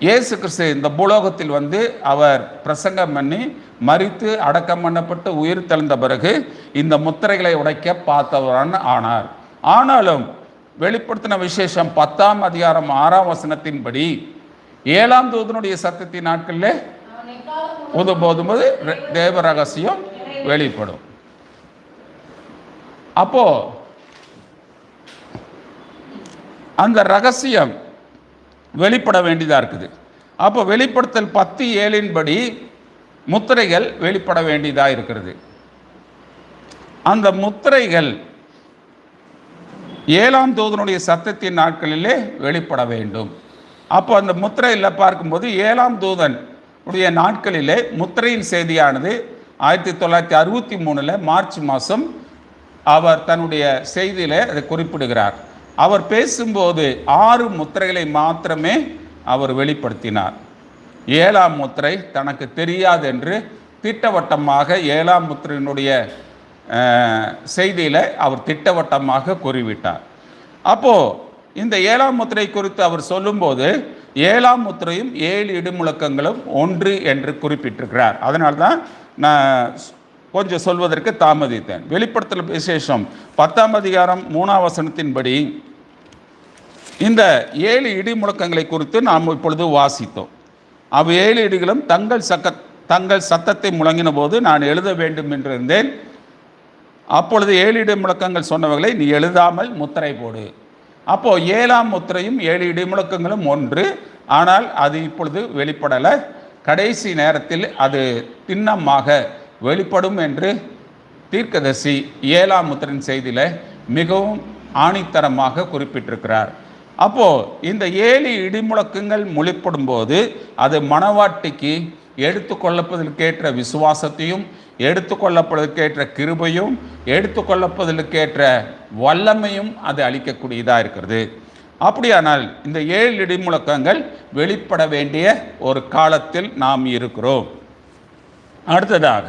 இயேசு கிறிஸ்து இந்த பூலோகத்தில் வந்து அவர் பிரசங்கம் பண்ணி மரித்து அடக்கம் பண்ணப்பட்டு உயிர் தெழுந்த பிறகு இந்த முத்திரைகளை உடைக்க பார்த்தவரான் ஆனார். ஆனாலும் வெளிப்படுத்தின விசேஷம் 10ஆம் அதிகாரம் 6ஆம் வசனத்தின்படி 7ஆம் தூதனுடைய சத்தத்தின் நாட்களில் போதும்போது தேவ ரகசியம் வெளிப்படும். அப்போ அந்த ரகசியம் வெளிப்பட வேண்டியதாக இருக்குது. அப்போ வெளிப்படுத்தல் 10:7 படி முத்திரைகள் வெளிப்பட வேண்டியதாக இருக்கிறது. அந்த முத்திரைகள் 7ஆம் தூதனுடைய சத்தத்தின் நாட்களிலே வெளிப்பட வேண்டும். அப்போ அந்த முத்திரையில் பார்க்கும்போது 7ஆம் தூதன் உடைய நாட்களிலே முத்திரையின் செய்தியானது 1963 மார்ச் மாதம் அவர் தன்னுடைய செய்தியில் அதை குறிப்பிடுகிறார். அவர் பேசும்போது 6 முத்திரைகளை மாத்திரமே அவர் வெளிப்படுத்தினார். 7ஆம் முத்திரை தனக்கு தெரியாது என்று திட்டவட்டமாக 7ஆம் முத்திரையினுடைய செய்தியில் அவர் திட்டவட்டமாக கூறிவிட்டார். அப்போது இந்த 7ஆம் முத்திரை குறித்து அவர் சொல்லும்போது 7ஆம் முத்திரையும் 7 இடிமுழக்கங்களும் ஒன்று என்று குறிப்பிட்டிருக்கிறார். அதனால்தான் நான் கொஞ்சம் சொல்வதற்கு தாமதித்தேன். வெளிப்படுத்தல் விசேஷம் 10ஆம் அதிகாரம் 3ஆம் வசனத்தின்படி இந்த 7 இடி முழக்கங்களை குறித்து நாம் இப்பொழுது வாசித்தோம். அவ் 7 இடிகளும் தங்கள் சத்தத்தை முழங்கின போது நான் எழுத வேண்டும் என்றிருந்தேன். அப்பொழுது 7 இடி முழக்கங்கள் சொன்னவர்களை நீ எழுதாமல் முத்திரை போடு. அப்போது 7ஆம் முத்திரையும் 7 இடி முழக்கங்களும் ஒன்று. ஆனால் அது இப்பொழுது வெளிப்படலை. கடைசி நேரத்தில் அது திண்ணமாக வெளிப்படும் என்று தீர்க்கதரிசி 7ஆம் முத்திரையின் செய்தியில் மிகவும் ஆணித்தரமாக குறிப்பிட்டிருக்கிறார். அப்போது இந்த 7 இடிமுழக்கங்கள் முழிப்படும் போது அது மணவாட்டிக்கு எடுத்துக்கொள்ளப்பதற்கேற்ற விசுவாசத்தையும் எடுத்துக்கொள்ளப்படுவதற்கேற்ற கிருபையும் எடுத்துக்கொள்ளப்படுவதற்கேற்ற வல்லமையும் அது அளிக்கக்கூடியதாக இருக்கிறது. அப்படியானால் இந்த 7 இடிமுழக்கங்கள் வெளிப்பட வேண்டிய ஒரு காலத்தில் நாம் இருக்கிறோம். அடுத்ததாக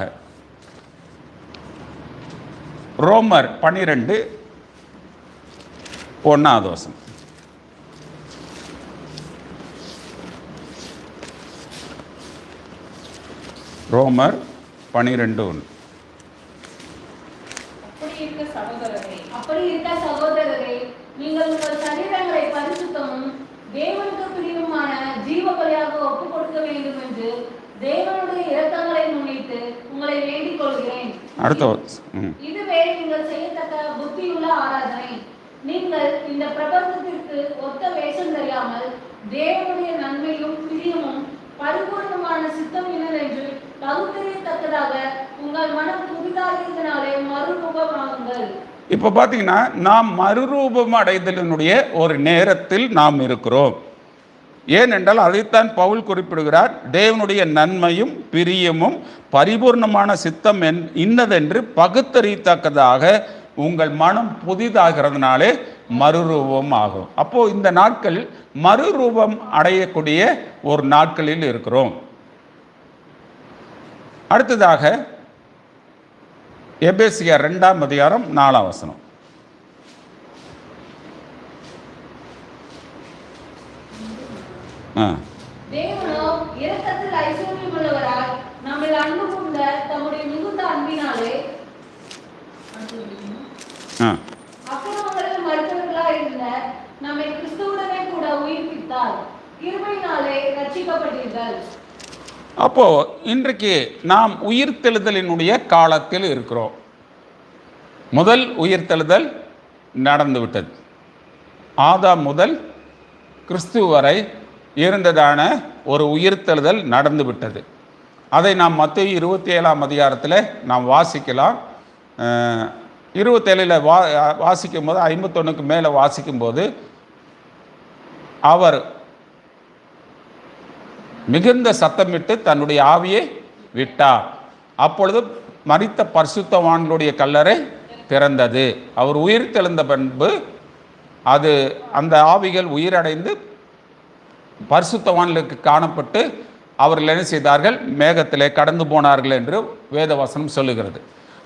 ரோமர் 12:1 வசனம். ரோமர் 12:1. அப்படி இருக்க சகோதரரே, நீங்கள் உங்கள் சரீரங்களை பரிசுத்தமும் தேவனுக்கு பிரியமான ஜீவ பலியாக ஒப்புக் கொடுக்க வேண்டும் என்று தேவனுடைய இரக்கங்களை முன்னிட்டு உங்களை வேண்டிக் கொள்கிறேன். இதுவே நீங்கள் செய்யத்தக்க புத்தியுள்ள ஆராதனை. நீங்கள் இந்த பிரபஞ்சத்திற்கு ஒத்த வேஷம் தெரியாமல் தேவனுடைய நன்மையும் பிரியமும் பரிபூர்ணமான சித்தம் என்னவென்று பகுத்தறியத்தக்கதாக உங்கள் மனம் புதிதாகிறதுனாலே மறுரூபமாகுங்கள். இப்போ பார்த்தீங்கன்னா நாம் மறுரூபம் அடைதலினுடைய ஒரு நேரத்தில் நாம் இருக்கிறோம். ஏனென்றால் அதைத்தான் பவுல் குறிப்பிடுகிறார். தேவனுடைய நன்மையும் பிரியமும் பரிபூர்ணமான சித்தம் இன்னதென்று பகுத்தறியத்தக்கதாக உங்கள் மனம் புதிதாகிறதுனாலே மறுரூபம் ஆகும். அப்போ இந்த நாட்கள் மறுரூபம் அடையக்கூடிய ஒரு நாட்களில் இருக்கிறோம். அடுத்ததாக எபேசியர் 2ஆம் அதிகாரம் 4ஆம் வசனம். தேவனோ இரக்கத்தில் ஐஸ்வர்யமுள்ளவராய் நம்மில் அன்பு கொண்ட தம்முடைய மிகுந்த அன்பினாலே அக்கிரமங்களில் மரித்தவர்களாய் இருந்த நம்மை கிறிஸ்துவுடனே கூட உயிர்ப்பித்தார். கிருபையினாலே ரட்சிக்கப்பட்டீர்கள். அப்போ இன்றைக்கு நாம் உயிர்த்தெழுதலினுடைய காலத்தில் இருக்கிறோம். முதல் உயிர்த்தெழுதல் நடந்து விட்டது. ஆதாம் முதல் கிறிஸ்து வரை இருந்ததான ஒரு உயிர்த்தெழுதல் நடந்து விட்டது. அதை நாம் மத்தேயு 27ஆம் அதிகாரத்தில் நாம் வாசிக்கலாம். 27 வாசிக்கும் போது 51க்கு மேலே வாசிக்கும்போது அவர் மிகுந்த சத்தமிட்டு தன்னுடைய ஆவியை விட்டார். அப்பொழுது மரித்த பரிசுத்தவான்களுடைய கல்லறை திறந்தது. அவர் உயிர் தெழுந்த பின்பு அந்த ஆவிகள் உயிரடைந்து பரிசுத்தவான்களுக்கு காணப்பட்டு அவர்கள் என்ன செய்தார்கள்? மேகத்திலே கடந்து போனார்கள் என்று வேதவசனம் சொல்லுகிறது.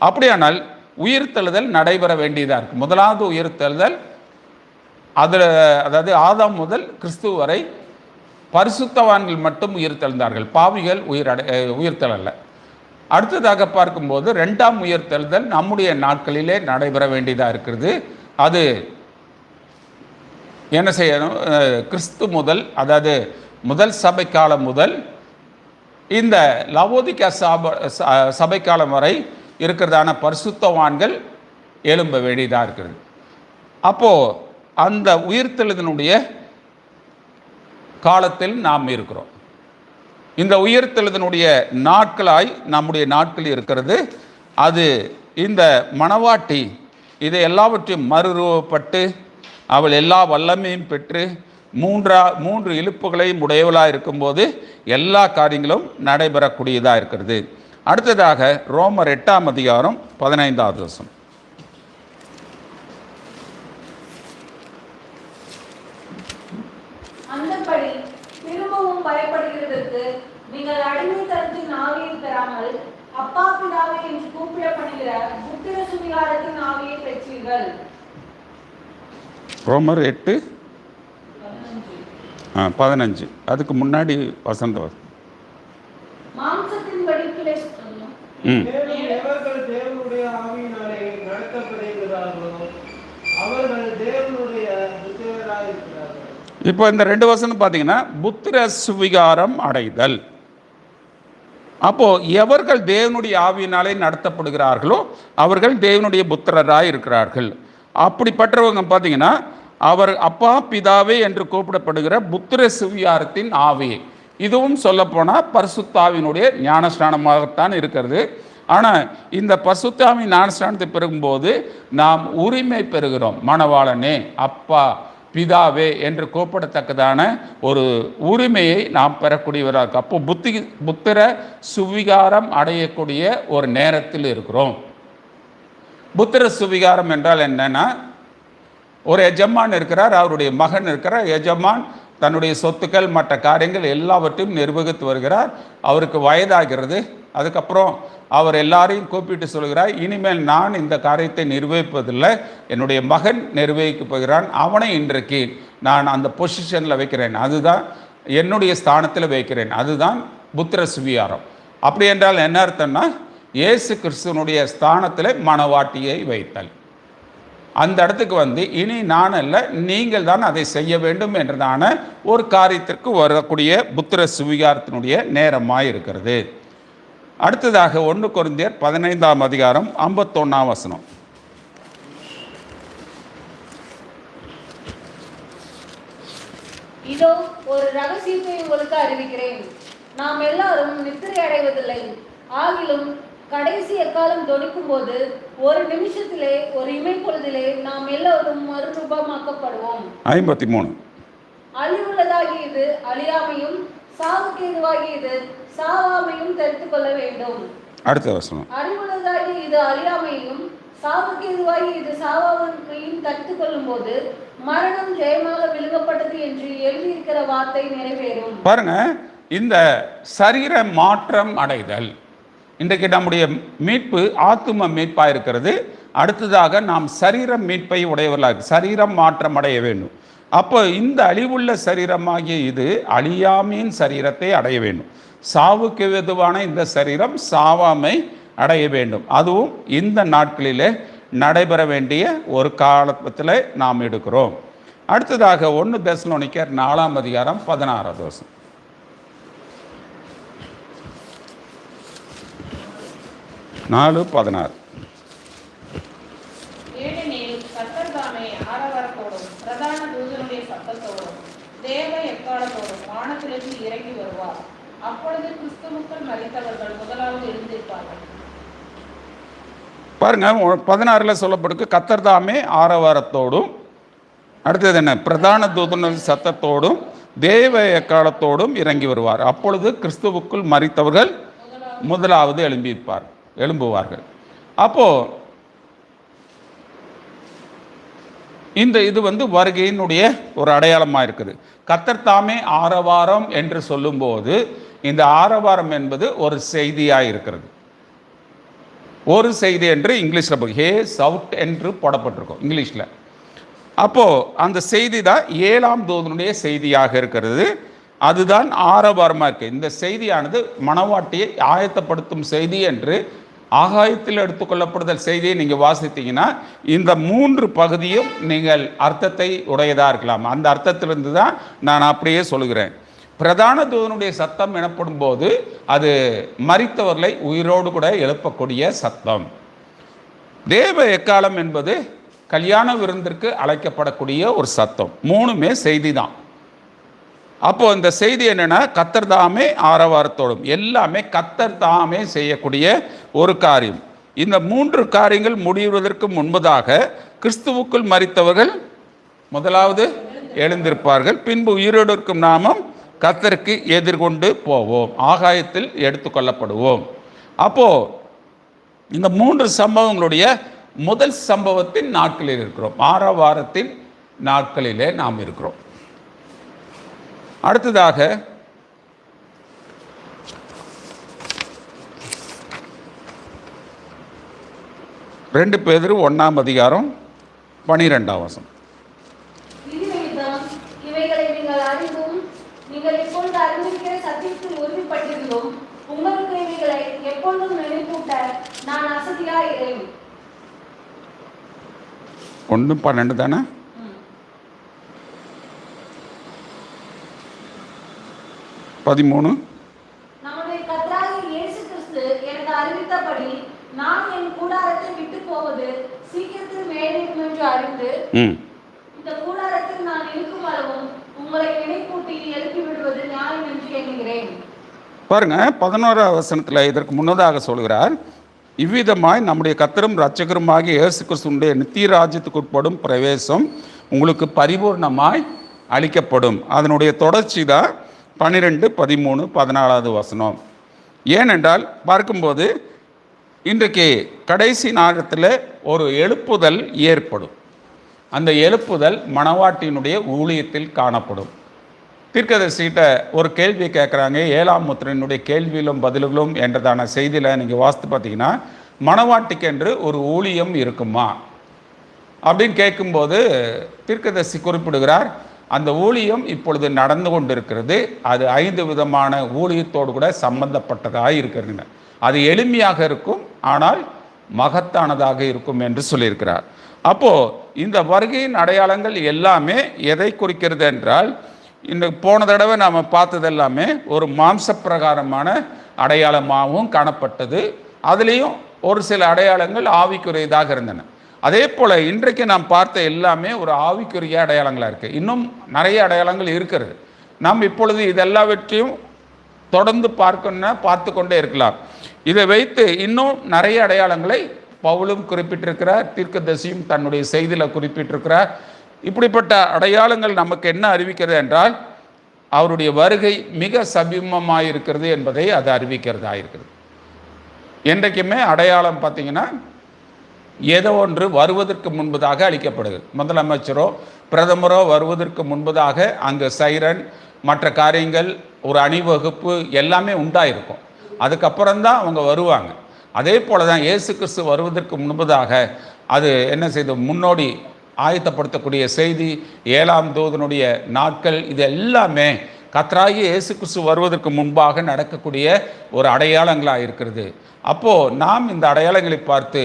அப்படியானால் உயிர்த்தெழுதல் நடைபெற வேண்டியதாக இருக்குது. முதலாவது உயிர்த்தெழுதல் அதாவது ஆதாம் முதல் கிறிஸ்து வரை பரிசுத்தவான்கள் மட்டும் உயிர்த்தெழுந்தார்கள், பாவிகள் உயிர்த்தெழல. அடுத்ததாக பார்க்கும்போது 2ஆம் உயிர்த்தெழுதல் நம்முடைய நாட்களிலே நடைபெற வேண்டியதாக இருக்கிறது. அது என்ன செய்யணும்? கிறிஸ்து முதல், அதாவது முதல் சபைக்காலம் முதல் இந்த லவோதிக்கா சபைக்காலம் வரை இருக்கிறதான பரிசுத்தவான்கள் எழும்ப வேண்டியதாக இருக்கிறது. அப்போது அந்த உயிர்த்தெழுதனுடைய காலத்தில் நாம் இருக்கிறோம். இந்த உயிர்த்தெழுதனுடைய நாட்களாய் நம்முடைய நாட்கள் இருக்கிறது. அது இந்த மணவாட்டி இதை எல்லாவற்றையும் மறுரூபப்பட்டு அவள் எல்லா வல்லமையும் பெற்று 3 இழுப்புகளையும் உடையவளாக இருக்கும்போது எல்லா காரியங்களும் நடைபெறக்கூடியதாக இருக்கிறது. அடுத்ததாக ரோமர் 8ஆம் அதிகாரம் 15வது வசனம். அந்தபடி திரும்பவும் பயப்படுகிறதற்கு நீங்கள் அடிமைத்தனத்தின் ஆவியை பெறாமல் அப்பா பிதாவே என்று கூப்பிடப்படுகிற புத்திர சுவிகாரத்தின் ஆவியை பெற்றீர்கள். ரோமர் 8:15. அதுக்கு முன்னாடி வசந்த மாம்சத்தின்படி எவர்கள் தேவனுடைய ஆவியினாலே நடத்தப்படுகிறார்களோ அவர்கள் தேவனுடைய புத்திரராய் இருக்கிறார்கள். இப்போ இந்த 2 வசனம் பார்த்தீங்கன்னா புத்திர சுவிகாரம் அடைதல். அப்போ எவர்கள் தேவனுடைய ஆவியினாலே நடத்தப்படுகிறார்களோ அவர்கள் தேவனுடைய புத்திரராய் இருக்கிறார்கள். அப்படிப்பட்டவங்க பார்த்தீங்கன்னா அவர் அப்பா பிதாவே என்று கூப்பிடப்படுகிற புத்திர சுவிகாரத்தின் ஆவி. இதுவும் சொல்லப்போனால் பரிசுத்தாவினுடைய ஞானஸ்நானமாகத்தான் இருக்கிறது. ஆனால் இந்த பரிசுத்தாவின் ஞானஸ்நானத்தை பெறும்போது நாம் உரிமை பெறுகிறோம். மணவாளனே, அப்பா, பிதாவே என்று கூப்பிடத்தக்கதான ஒரு உரிமையை நாம் பெறக்கூடியவராக. அப்போ புத்திர சுவிகாரம் அடையக்கூடிய ஒரு நேரத்தில் இருக்கிறோம். புத்திர சுவிகாரம் என்றால் என்னன்னா, ஒரு எஜமான் இருக்கிறார், அவருடைய மகன் இருக்கிறார். எஜமான் தன்னுடைய சொத்துக்கள் மற்ற காரியங்கள் எல்லாவற்றையும் நிர்வகித்து வருகிறார். அவருக்கு வயதாகிறது. அதுக்கப்புறம் அவர் எல்லாரையும் கூப்பிட்டு சொல்கிறார், இனிமேல் நான் இந்த காரியத்தை நிர்வகிப்பதில்லை, என்னுடைய மகன் நிர்வகிக்க போகிறான், அவனை இன்றைக்கு நான் அந்த பொசிஷனில் வைக்கிறேன், அதுதான் என்னுடைய ஸ்தானத்தில் வைக்கிறேன். அதுதான் புத்திர சுவிகாரம். அப்படி என்றால் என்ன அர்த்தம்னா, இயேசு கிறிஸ்துவனுடைய ஸ்தானத்தில் மணவாட்டியை வைத்தல். அந்த இடத்துக்கு இனி நான் அல்ல, நீங்கள் தான் அதை செய்ய வேண்டும் என்றதான ஒரு காரியத்திற்கு வரக்கூடிய புத்திர சுவிகாரத்தினுடைய நேரமாக இருக்கிறது. அடுத்ததாக 1 கொரிந்தியர் 15ஆம் அதிகாரம் 51ஆம் வசனம். இதோ ஒரு ரகசியத்தை உங்களுக்கு அறிவிக்கிறேன், நாம் எல்லாரும் நித்திரை அடைவதில்லை, ஆகிலும் கடைசி எக்காலம் தொனிக்கும் போது ஒரு நிமிஷத்திலே, ஒரு இமைப்பொழுதிலே நாம் எல்லோரும் மறுரூபமாக்கப்படுவோம். 53. அழிவுள்ளதாகியது அழியாமையும் சாவுக்கேதுவாகியது சாவாமையும் தெரிந்து கொள்ள வேண்டும். அடுத்த வசனம். அழிவுள்ளதாகிய இது அழியாமையும் சாவுக்கு இதுவாகி இது சாவாவின் கையில் தடுத்து கொள்ளும் போது மரணம் ஜெயமாக விழுங்கப்பட்டது என்று எழுதியிருக்கிற வார்த்தை நிறைவேறும். பாருங்க, இந்த சரீர மாற்றம் அடைதல், இன்றைக்கு நம்முடைய மீட்பு ஆத்தும மீட்பா இருக்கிறது. அடுத்ததாக நாம் சரீர மீட்பை உடையவர்களாக சரீரம் மாற்றம் அடைய வேண்டும். அப்போ இந்த அழிவுள்ள சரீரமாகிய இது அழியாமையின் சரீரத்தை அடைய வேண்டும். சாவுக்கு எதுவான இந்த சரீரம் சாவாமை அடைய வேண்டும். அதுவும் இந்த நாட்களிலே நடைபெற வேண்டிய ஒரு காலத்தில் நாம் எடுக்கிறோம். அடுத்ததாக 1 தெசலோனிக்கர் 4:16 4:16. ஏனெனில் கர்த்தர் தாமே ஆரவாரத்தோடும் பிரதான தூதனுடைய சத்தத்தோடும் தேவ எக்காலத்தோடும் வானத்திலிருந்து இறங்கி வருவார். அப்பொழுது கிறிஸ்துவுக்குள் மரித்தவர்கள் முதலாவது எழுந்திருப்பார்கள். பாருங்க, 16 சொல்லப்பட்டிருக்கு, கர்த்தர் தாமே ஆரவாரத்தோடும், அடுத்தது என்ன, பிரதான தூதனுடைய சத்தத்தோடும் தேவ எக்காலத்தோடும் இறங்கி வருவார். அப்பொழுது கிறிஸ்துவுக்குள் மரித்தவர்கள் முதலாவது எழும்புவார்கள். அப்போ இது வருகையினுடைய ஒரு அடையாளமாக இருக்குது. கர்த்தர் தாமே ஆரவாரம் என்று சொல்லும்போது இந்த ஆரவாரம் என்பது ஒரு செய்தியாக இருக்கிறது. ஒரு செய்தி என்று இங்கிலீஷில் ஹே சவுட் என்று போடப்பட்டிருக்கும் இங்கிலீஷில். அப்போது அந்த செய்தி தான் 7ஆம் தூதனுடைய செய்தியாக இருக்கிறது. அதுதான் ஆரவாரமாக இருக்குது. இந்த செய்தியானது மணவாட்டியை ஆயத்தப்படுத்தும் செய்தி என்று ஆகாயத்தில் எடுத்துக்கொள்ளப்படுதல் செய்தியை நீங்கள் வாசித்தீங்கன்னா இந்த 3 பகுதியும் நீங்கள் அர்த்தத்தை உடையதாக இருக்கலாம். அந்த அர்த்தத்திலிருந்து தான் நான் அப்படியே சொல்கிறேன். பிரதான தூதனுடைய சத்தம் எனப்படும் போது அது மரித்தவர்களை உயிரோடு கூட எழுப்பக்கூடிய சத்தம். தேவ எக்காலம் என்பது கல்யாண விருந்திற்கு அழைக்கப்படக்கூடிய ஒரு சத்தம். 3மே செய்தி தான். அப்போ இந்த செய்தி என்னன்னா, கர்த்தர் தாமே ஆரவாரத்தோடும், எல்லாமே கர்த்தர் தாமே செய்யக்கூடிய ஒரு காரியம். இந்த 3 காரியங்கள் முடிவதற்கு முன்பதாக கிறிஸ்துவுக்குள் மரித்தவர்கள் முதலாவது எழுந்திருப்பார்கள். பின்பு உயிரோடு இருக்கும் நாமும் கர்த்தருக்கு எதிர்கொண்டு போவோம், ஆகாயத்தில் எடுத்துக்கொள்ளப்படுவோம். அப்போ இந்த 3 சம்பவங்களுடைய முதல் சம்பவத்தின் நாட்களில் இருக்கிறோம். ஆரவாரத்தின் நாட்களிலே நாம் இருக்கிறோம். அடுத்ததாக 2 பேதுரு 1:12. இவைகளை நீங்கள் அறிந்தும் நீங்கள் இப்பொழுது அறிந்திருக்கிற சத்தியத்தில் உறுதிப்பட்டிருந்தும் உங்களுக்கு இவைகளை எப்பொழுதும் நினைப்பூட்ட நான் அசதியாகிறேன். 1:12 தானே? 13. நம்முடைய கர்த்தராகிய இயேசு கிறிஸ்து எனக்கு அறிவித்தபடி நான் என் கூடாரத்தை விட்டு போவது சீக்கிரத்தில் மேலிருக்கும் என்று அறிந்து இந்த கூடாரத்தில் நான் இருக்கும் அளவும் உங்களை நினைப்பூட்டி எழுப்பி விடுவது நியாயம் என்று எண்ணுகிறேன். பாருங்க, 11ஆம் வசனத்தில் இதற்கு முன்னதாக சொல்கிறார், இவ்விதமாய் நம்முடைய கர்த்தரும் இரட்சகருமாகிய இயேசு கிறிஸ்துவினுடைய நித்திய ராஜ்யத்துக்கு உட்படும் பிரவேசம் உங்களுக்கு பரிபூர்ணமாய் அளிக்கப்படும். அதனுடைய தொடர்ச்சி தான் 12, 13, 14 வசனம். ஏனென்றால் பார்க்கும்போது இன்றைக்கு கடைசி நேரத்தில் ஒரு எழுப்புதல் ஏற்படும். அந்த எழுப்புதல் மணவாட்டியினுடைய ஊழியத்தில் காணப்படும். தீர்க்கதரிசிகிட்ட ஒரு கேள்வி கேட்குறாங்க, 7ஆம் முத்திரையினுடைய கேள்வியிலும் பதில்களும் என்றதான செய்தியில் நீங்கள் வாசித்து பார்த்தீங்கன்னா, மணவாட்டிக்கு என்று ஒரு ஊழியம் இருக்குமா அப்படின்னு கேட்கும்போது தீர்க்கதரிசி குறிப்பிடுகிறார், அந்த ஊழியம் இப்பொழுது நடந்து கொண்டிருக்கிறது. அது 5 விதமான ஊழியத்தோடு கூட சம்பந்தப்பட்டதாக இருக்கிறது. அது எளிமையாக இருக்கும், ஆனால் மகத்தானதாக இருக்கும் என்று சொல்லியிருக்கிறார். அப்போது இந்த வருகையின் அடையாளங்கள் எல்லாமே எதை குறிக்கிறது என்றால், இந்த போன தடவை நாம் பார்த்தது எல்லாமே ஒரு மாம்ச பிரகாரமான அடையாளமாகவும் காணப்பட்டது. அதுலேயும் ஒரு சில அடையாளங்கள் ஆவிக்குரியதாக இருந்தன. அதே போல் இன்றைக்கு நாம் பார்த்த எல்லாமே ஒரு ஆவிக்குரிய அடையாளங்களாக இருக்குது. இன்னும் நிறைய அடையாளங்கள் இருக்கிறது. நாம் இப்பொழுது இதெல்லாவற்றையும் தொடர்ந்து பார்த்து கொண்டே இருக்கலாம். இதை வைத்து இன்னும் நிறைய அடையாளங்களை பவுலும் குறிப்பிட்டிருக்கிறார், தீர்க்கதரிசியும் தன்னுடைய செய்தியில் குறிப்பிட்டிருக்கிறார். இப்படிப்பட்ட அடையாளங்கள் நமக்கு என்ன அறிவிக்கிறது என்றால், அவருடைய வருகை மிக சமீபமாக இருக்கிறது என்பதை அது அறிவிக்கிறதா இருக்கிறது. என்றைக்குமே அடையாளம் பார்த்திங்கன்னா ஏதோ ஒன்று வருவதற்கு முன்பதாக அளிக்கப்படுகிறது. முதலமைச்சரோ பிரதமரோ வருவதற்கு முன்பதாக அங்கே சைரன், மற்ற காரியங்கள், ஒரு அணிவகுப்பு எல்லாமே உண்டாயிருக்கும். அதுக்கப்புறம்தான் அவங்க வருவாங்க. அதே போல தான் இயேசு கிறிஸ்து வருவதற்கு முன்பதாக அது என்ன செய்து முன்னோடி ஆயத்தப்படுத்தக்கூடிய செய்தி, 7ஆம் தூதனுடைய நாட்கள், இது எல்லாமே கர்த்தராகிய இயேசு கிறிஸ்து வருவதற்கு முன்பாக நடக்கக்கூடிய ஒரு அடையாளங்களாக இருக்கிறது. அப்போது நாம் இந்த அடையாளங்களை பார்த்து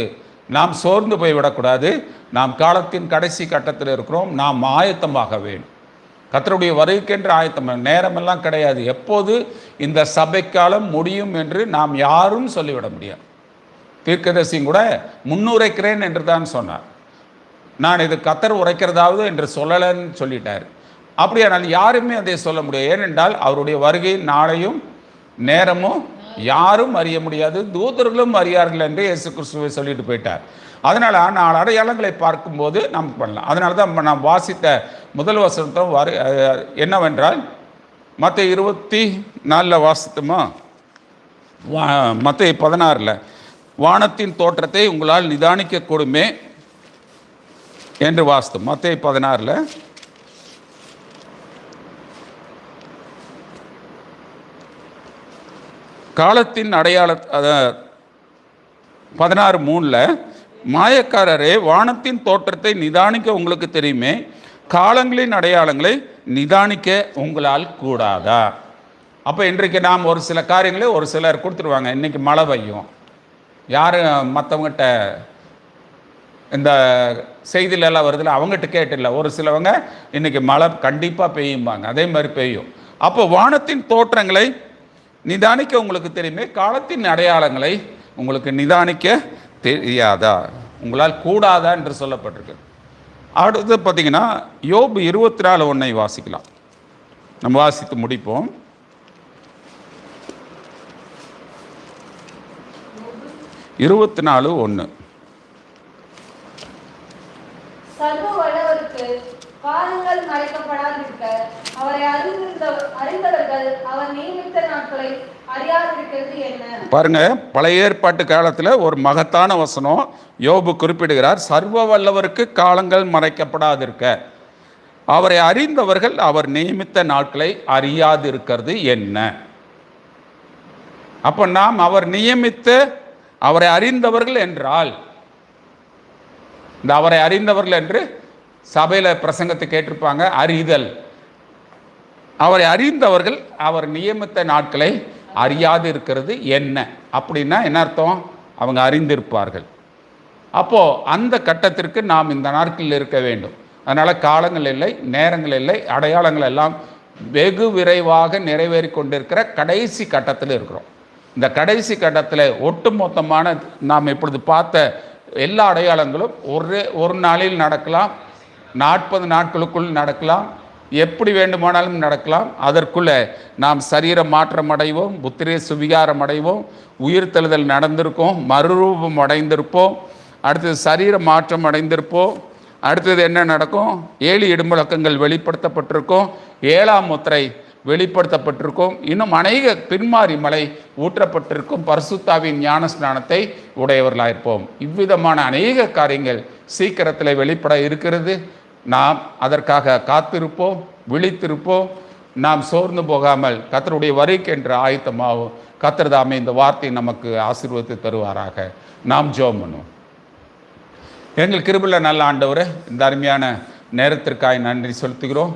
நாம் சோர்ந்து போய்விடக்கூடாது. நாம் காலத்தின் கடைசி கட்டத்தில் இருக்கிறோம். நாம் ஆயத்தமாக வேண்டும். கர்த்தருடைய வருகைக்கென்று ஆயத்தம் நேரமெல்லாம் கிடையாது. எப்போது இந்த சபைக்காலம் முடியும் என்று நாம் யாரும் சொல்லிவிட முடியாது. தீர்க்கதரிசியும் கூட முன்னுரைக்கிறேன் என்று தான் சொன்னார். நான் இது கர்த்தர் உரைக்கிறதாவது என்று சொல்லலைன்னு சொல்லிட்டார். அப்படியானால் யாருமே அதை சொல்ல முடியாது. ஏனென்றால் அவருடைய வருகை நாளையும் நேரமும் யாரும் அறிய முடியாது, தூதர்களும் அறியார்கள் என்று இயேசு கிறிஸ்துவை சொல்லிட்டு போயிட்டார். அதனால் நாலு அடையாளங்களை பார்க்கும்போது நமக்கு பண்ணலாம். அதனால தான் நாம் வாசித்த முதல் வசனம் என்னவென்றால் மத்தேயு 24 வாசித்தோமா, மத்தேயு 16 வானத்தின் தோற்றத்தை உங்களால் நிதானிக்க கூடுமே என்று வாசித்தோம். மத்தேயு 16 காலத்தின் அடையாள 16:3 மாயக்காரரே, வானத்தின் தோற்றத்தை நிதானிக்க உங்களுக்கு தெரியுமே, காலங்களின் அடையாளங்களை நிதானிக்க உங்களால் கூடாதா? அப்போ இன்றைக்கு நாம் ஒரு சில காரியங்களை ஒரு சிலர் கொடுத்துருவாங்க. இன்றைக்கி மழை பெய்யும், யாரும் மற்றவங்ககிட்ட இந்த செய்தியிலெல்லாம் வருதில்ல, அவங்ககிட்ட கேட்டில்லை. ஒரு சிலவங்க இன்றைக்கி மழை கண்டிப்பாக பெய்யும்பாங்க, அதே மாதிரி பெய்யும். அப்போ வானத்தின் தோற்றங்களை நிதானிக்க உங்களுக்கு தெரியுமே, காலத்தின் அடையாளங்களை உங்களுக்கு நிதானிக்க தெரியாதா, உங்களால் கூடாதா என்று சொல்லப்பட்டிருக்கு. அடுத்து பார்த்தீங்கன்னா யோபு 24:1 வாசிக்கலாம். நம்ம வாசித்து முடிப்போம். யோபு 24:1 சர்வ வல்லவருக்கு காலங்கள் மறைக்கப்படாதிருக்க அவரை அறிந்தவர்கள் அவர் நியமித்த நாட்களை அறியாதிருக்கிறது என்ன? பாருங்க, பழைய ஏற்பாட்டு காலத்தில் ஒரு மகத்தான வசனம் யோபு குறிப்பிடுகிறார். சர்வ வல்லவருக்கு காலங்கள் மறைக்கப்படாதிருக்க அவரை அறிந்தவர்கள் அவர் நியமித்த நாட்களை அறியாதிருக்கிறது என்ன? அப்ப நாம் அவர் நியமித்த அவரை அறிந்தவர்கள் என்றால், இந்த அவரை அறிந்தவர்கள் என்று சபையில் பிரசங்கத்தை கேட்டிருப்பாங்க. அறிதல், அவரை அறிந்தவர்கள் அவர் நியமித்த நாட்களை அறியாது இருக்கிறது என்ன அப்படின்னா என்ன அர்த்தம்? அவங்க அறிந்திருப்பார்கள். அப்போது அந்த கட்டத்திற்கு நாம் இந்த நாட்களில் இருக்க வேண்டும். அதனால் காலங்கள் இல்லை, நேரங்கள் இல்லை, அடையாளங்கள் எல்லாம் வெகு விரைவாக நிறைவேறி கொண்டிருக்கிற கடைசி கட்டத்தில் இருக்கிறோம். இந்த கடைசி கட்டத்தில் ஒட்டுமொத்தமான நாம் இப்பொழுது பார்த்த எல்லா அடையாளங்களும் ஒரு நாளில் நடக்கலாம், 40 நாட்களுக்குள் நடக்கலாம், எப்படி வேண்டுமானாலும் நடக்கலாம். அதற்குள்ளே நாம் சரீர மாற்றம் அடைவோம், புத்திர சுவிகாரம் அடைவோம், உயிர்த்தெழுதல் நடந்திருக்கோம், மறுரூபம் அடைந்திருப்போம், அடுத்தது சரீர மாற்றம் அடைந்திருப்போம். அடுத்தது என்ன நடக்கும்? 7 இடுமுழக்கங்கள் வெளிப்படுத்தப்பட்டிருக்கும், 7ஆம் முத்திரை வெளிப்படுத்தப்பட்டிருக்கும், இன்னும் அநேக பின்மாறி மலை ஊற்றப்பட்டிருக்கும், பரிசுத்தாவின் ஞான ஸ்நானத்தை உடையவர்களாயிருப்போம். இவ்விதமான அநேக காரியங்கள் சீக்கிரத்தில் வெளிப்பட இருக்கிறது. நாம் அதற்காக காத்திருப்போம், விழித்திருப்போம். நாம் சோர்ந்து போகாமல் கர்த்தருடைய வருகைக்கு என்று ஆயத்தமாகும். கர்த்தர் தாமே இந்த வார்த்தையை நமக்கு ஆசீர்வதித்து தருவாராக. நாம் ஜெபம் பண்ணுவோம். எங்கள் கிருபையுள்ள நல்ல ஆண்டவரே, இந்த அருமையான நேரத்திற்காக நன்றி செலுத்துகிறோம்.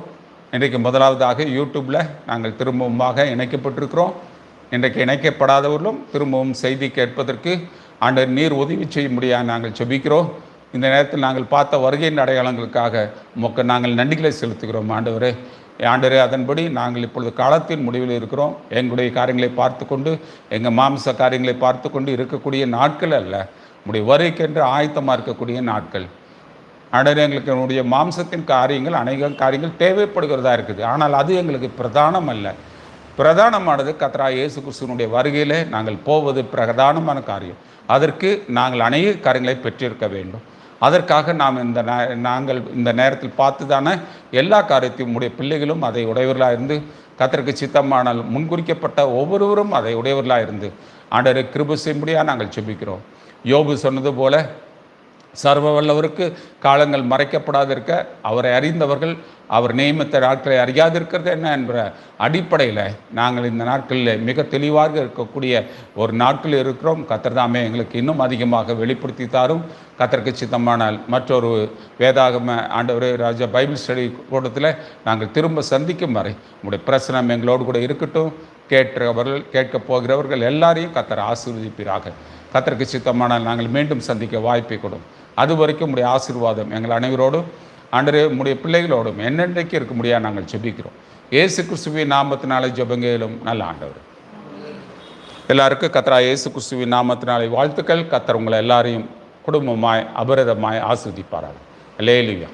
இன்றைக்கு முதலாவதாக யூடியூப்பில் நாங்கள் திரும்பவுமாக இணைக்கப்பட்டிருக்கிறோம். இன்றைக்கு இணைக்கப்படாதவர்களும் திரும்பவும் செய்தி கேட்பதற்கு ஆண்டவர் நீர் உதவி செய்ய முடியாது நாங்கள் ஜெபிக்கிறோம். இந்த நேரத்தில் நாங்கள் பார்த்த வருகையின் அடையாளங்களுக்காக உமக்கு நாங்கள் நன்றிகளை செலுத்துகிறோம். ஆண்டவரே, அதன்படி நாங்கள் இப்பொழுது காலத்தின் முடிவில் இருக்கிறோம். எங்களுடைய காரியங்களை பார்த்து கொண்டு, எங்கள் மாம்ச காரியங்களை பார்த்து கொண்டு இருக்கக்கூடிய நாட்கள் அல்ல, உங்களுடைய வருகைக்கென்று ஆயத்தமாக இருக்கக்கூடிய நாட்கள். ஆண்டவரே, எங்களுக்கு என்னுடைய மாம்சத்தின் காரியங்கள் அநேக காரியங்கள் தேவைப்படுகிறதா இருக்குது. ஆனால் அது எங்களுக்கு பிரதானம் அல்ல. பிரதானமானது கர்த்தராகிய இயேசு கிறிஸ்துவினுடைய வருகையிலே நாங்கள் போவது பிரதானமான காரியம். அதற்கு நாங்கள் அநேக காரியங்களை பெற்றிருக்க வேண்டும். அதற்காக நாங்கள் இந்த நேரத்தில் பார்த்து தானே எல்லா காரியத்தையும் உடைய பிள்ளைகளும் அதை உடையவர்களாக இருந்து, கர்த்தருக்கு சித்தமானால் முன்குறிக்கப்பட்ட ஒவ்வொருவரும் அதை உடையவர்களாக இருந்து ஆண்டவரை கிருபை செய்யும்படியாக நாங்கள் ஜெபிக்கிறோம். யோபு சொன்னது போல சர்வ வல்லவருக்கு காலங்கள் மறைக்கப்படாதிருக்க, அவரை அறிந்தவர்கள் அவர் நியமித்த நாட்களை அறியாதிருக்கிறது என்ன என்ற அடிப்படையில் நாங்கள் இந்த நாட்களில் மிக தெளிவாக இருக்கக்கூடிய ஒரு நாட்கள் இருக்கிறோம். கர்த்தர் தாமே எங்களுக்கு இன்னும் அதிகமாக வெளிப்படுத்தி தாரும். கர்த்தருக்கு சித்தமானால் மற்றொரு வேதாகம ஆண்டவரே ராஜா பைபிள் ஸ்டடி கூட்டத்தில் நாங்கள் திரும்ப சந்திக்கும் வரை உங்களுடைய பிரசனம் எங்களோடு கூட இருக்கட்டும். கேட்கிறவர்கள் கேட்கப் போகிறவர்கள் எல்லாரையும் கர்த்தர் ஆசீர்வதிப்பீராக. கர்த்தருக்கு சித்தமானால் நாங்கள் மீண்டும் சந்திக்க வாய்ப்பை கொடும். அது வரைக்கும் உடைய ஆசீர்வாதம் எங்கள் அனைவரோடும் ஆண்டவரே உடைய பிள்ளைகளோடும் என்னென்றைக்கு இருக்க முடியாது நாங்கள் ஜெபிக்கிறோம். இயேசு கிறிஸ்துவின் நாமத்தினாலே ஜெபங்கேலும் நல்ல ஆண்டவர். எல்லாருக்கும் கர்த்தராகிய இயேசு கிறிஸ்துவின் நாமத்தினாலே வாழ்த்துக்கள். கர்த்தர் உங்களை எல்லாரையும் குடும்பமாய் அபரிதமாய் ஆசீர்வதிப்பார்கள். அல்லேலூயா.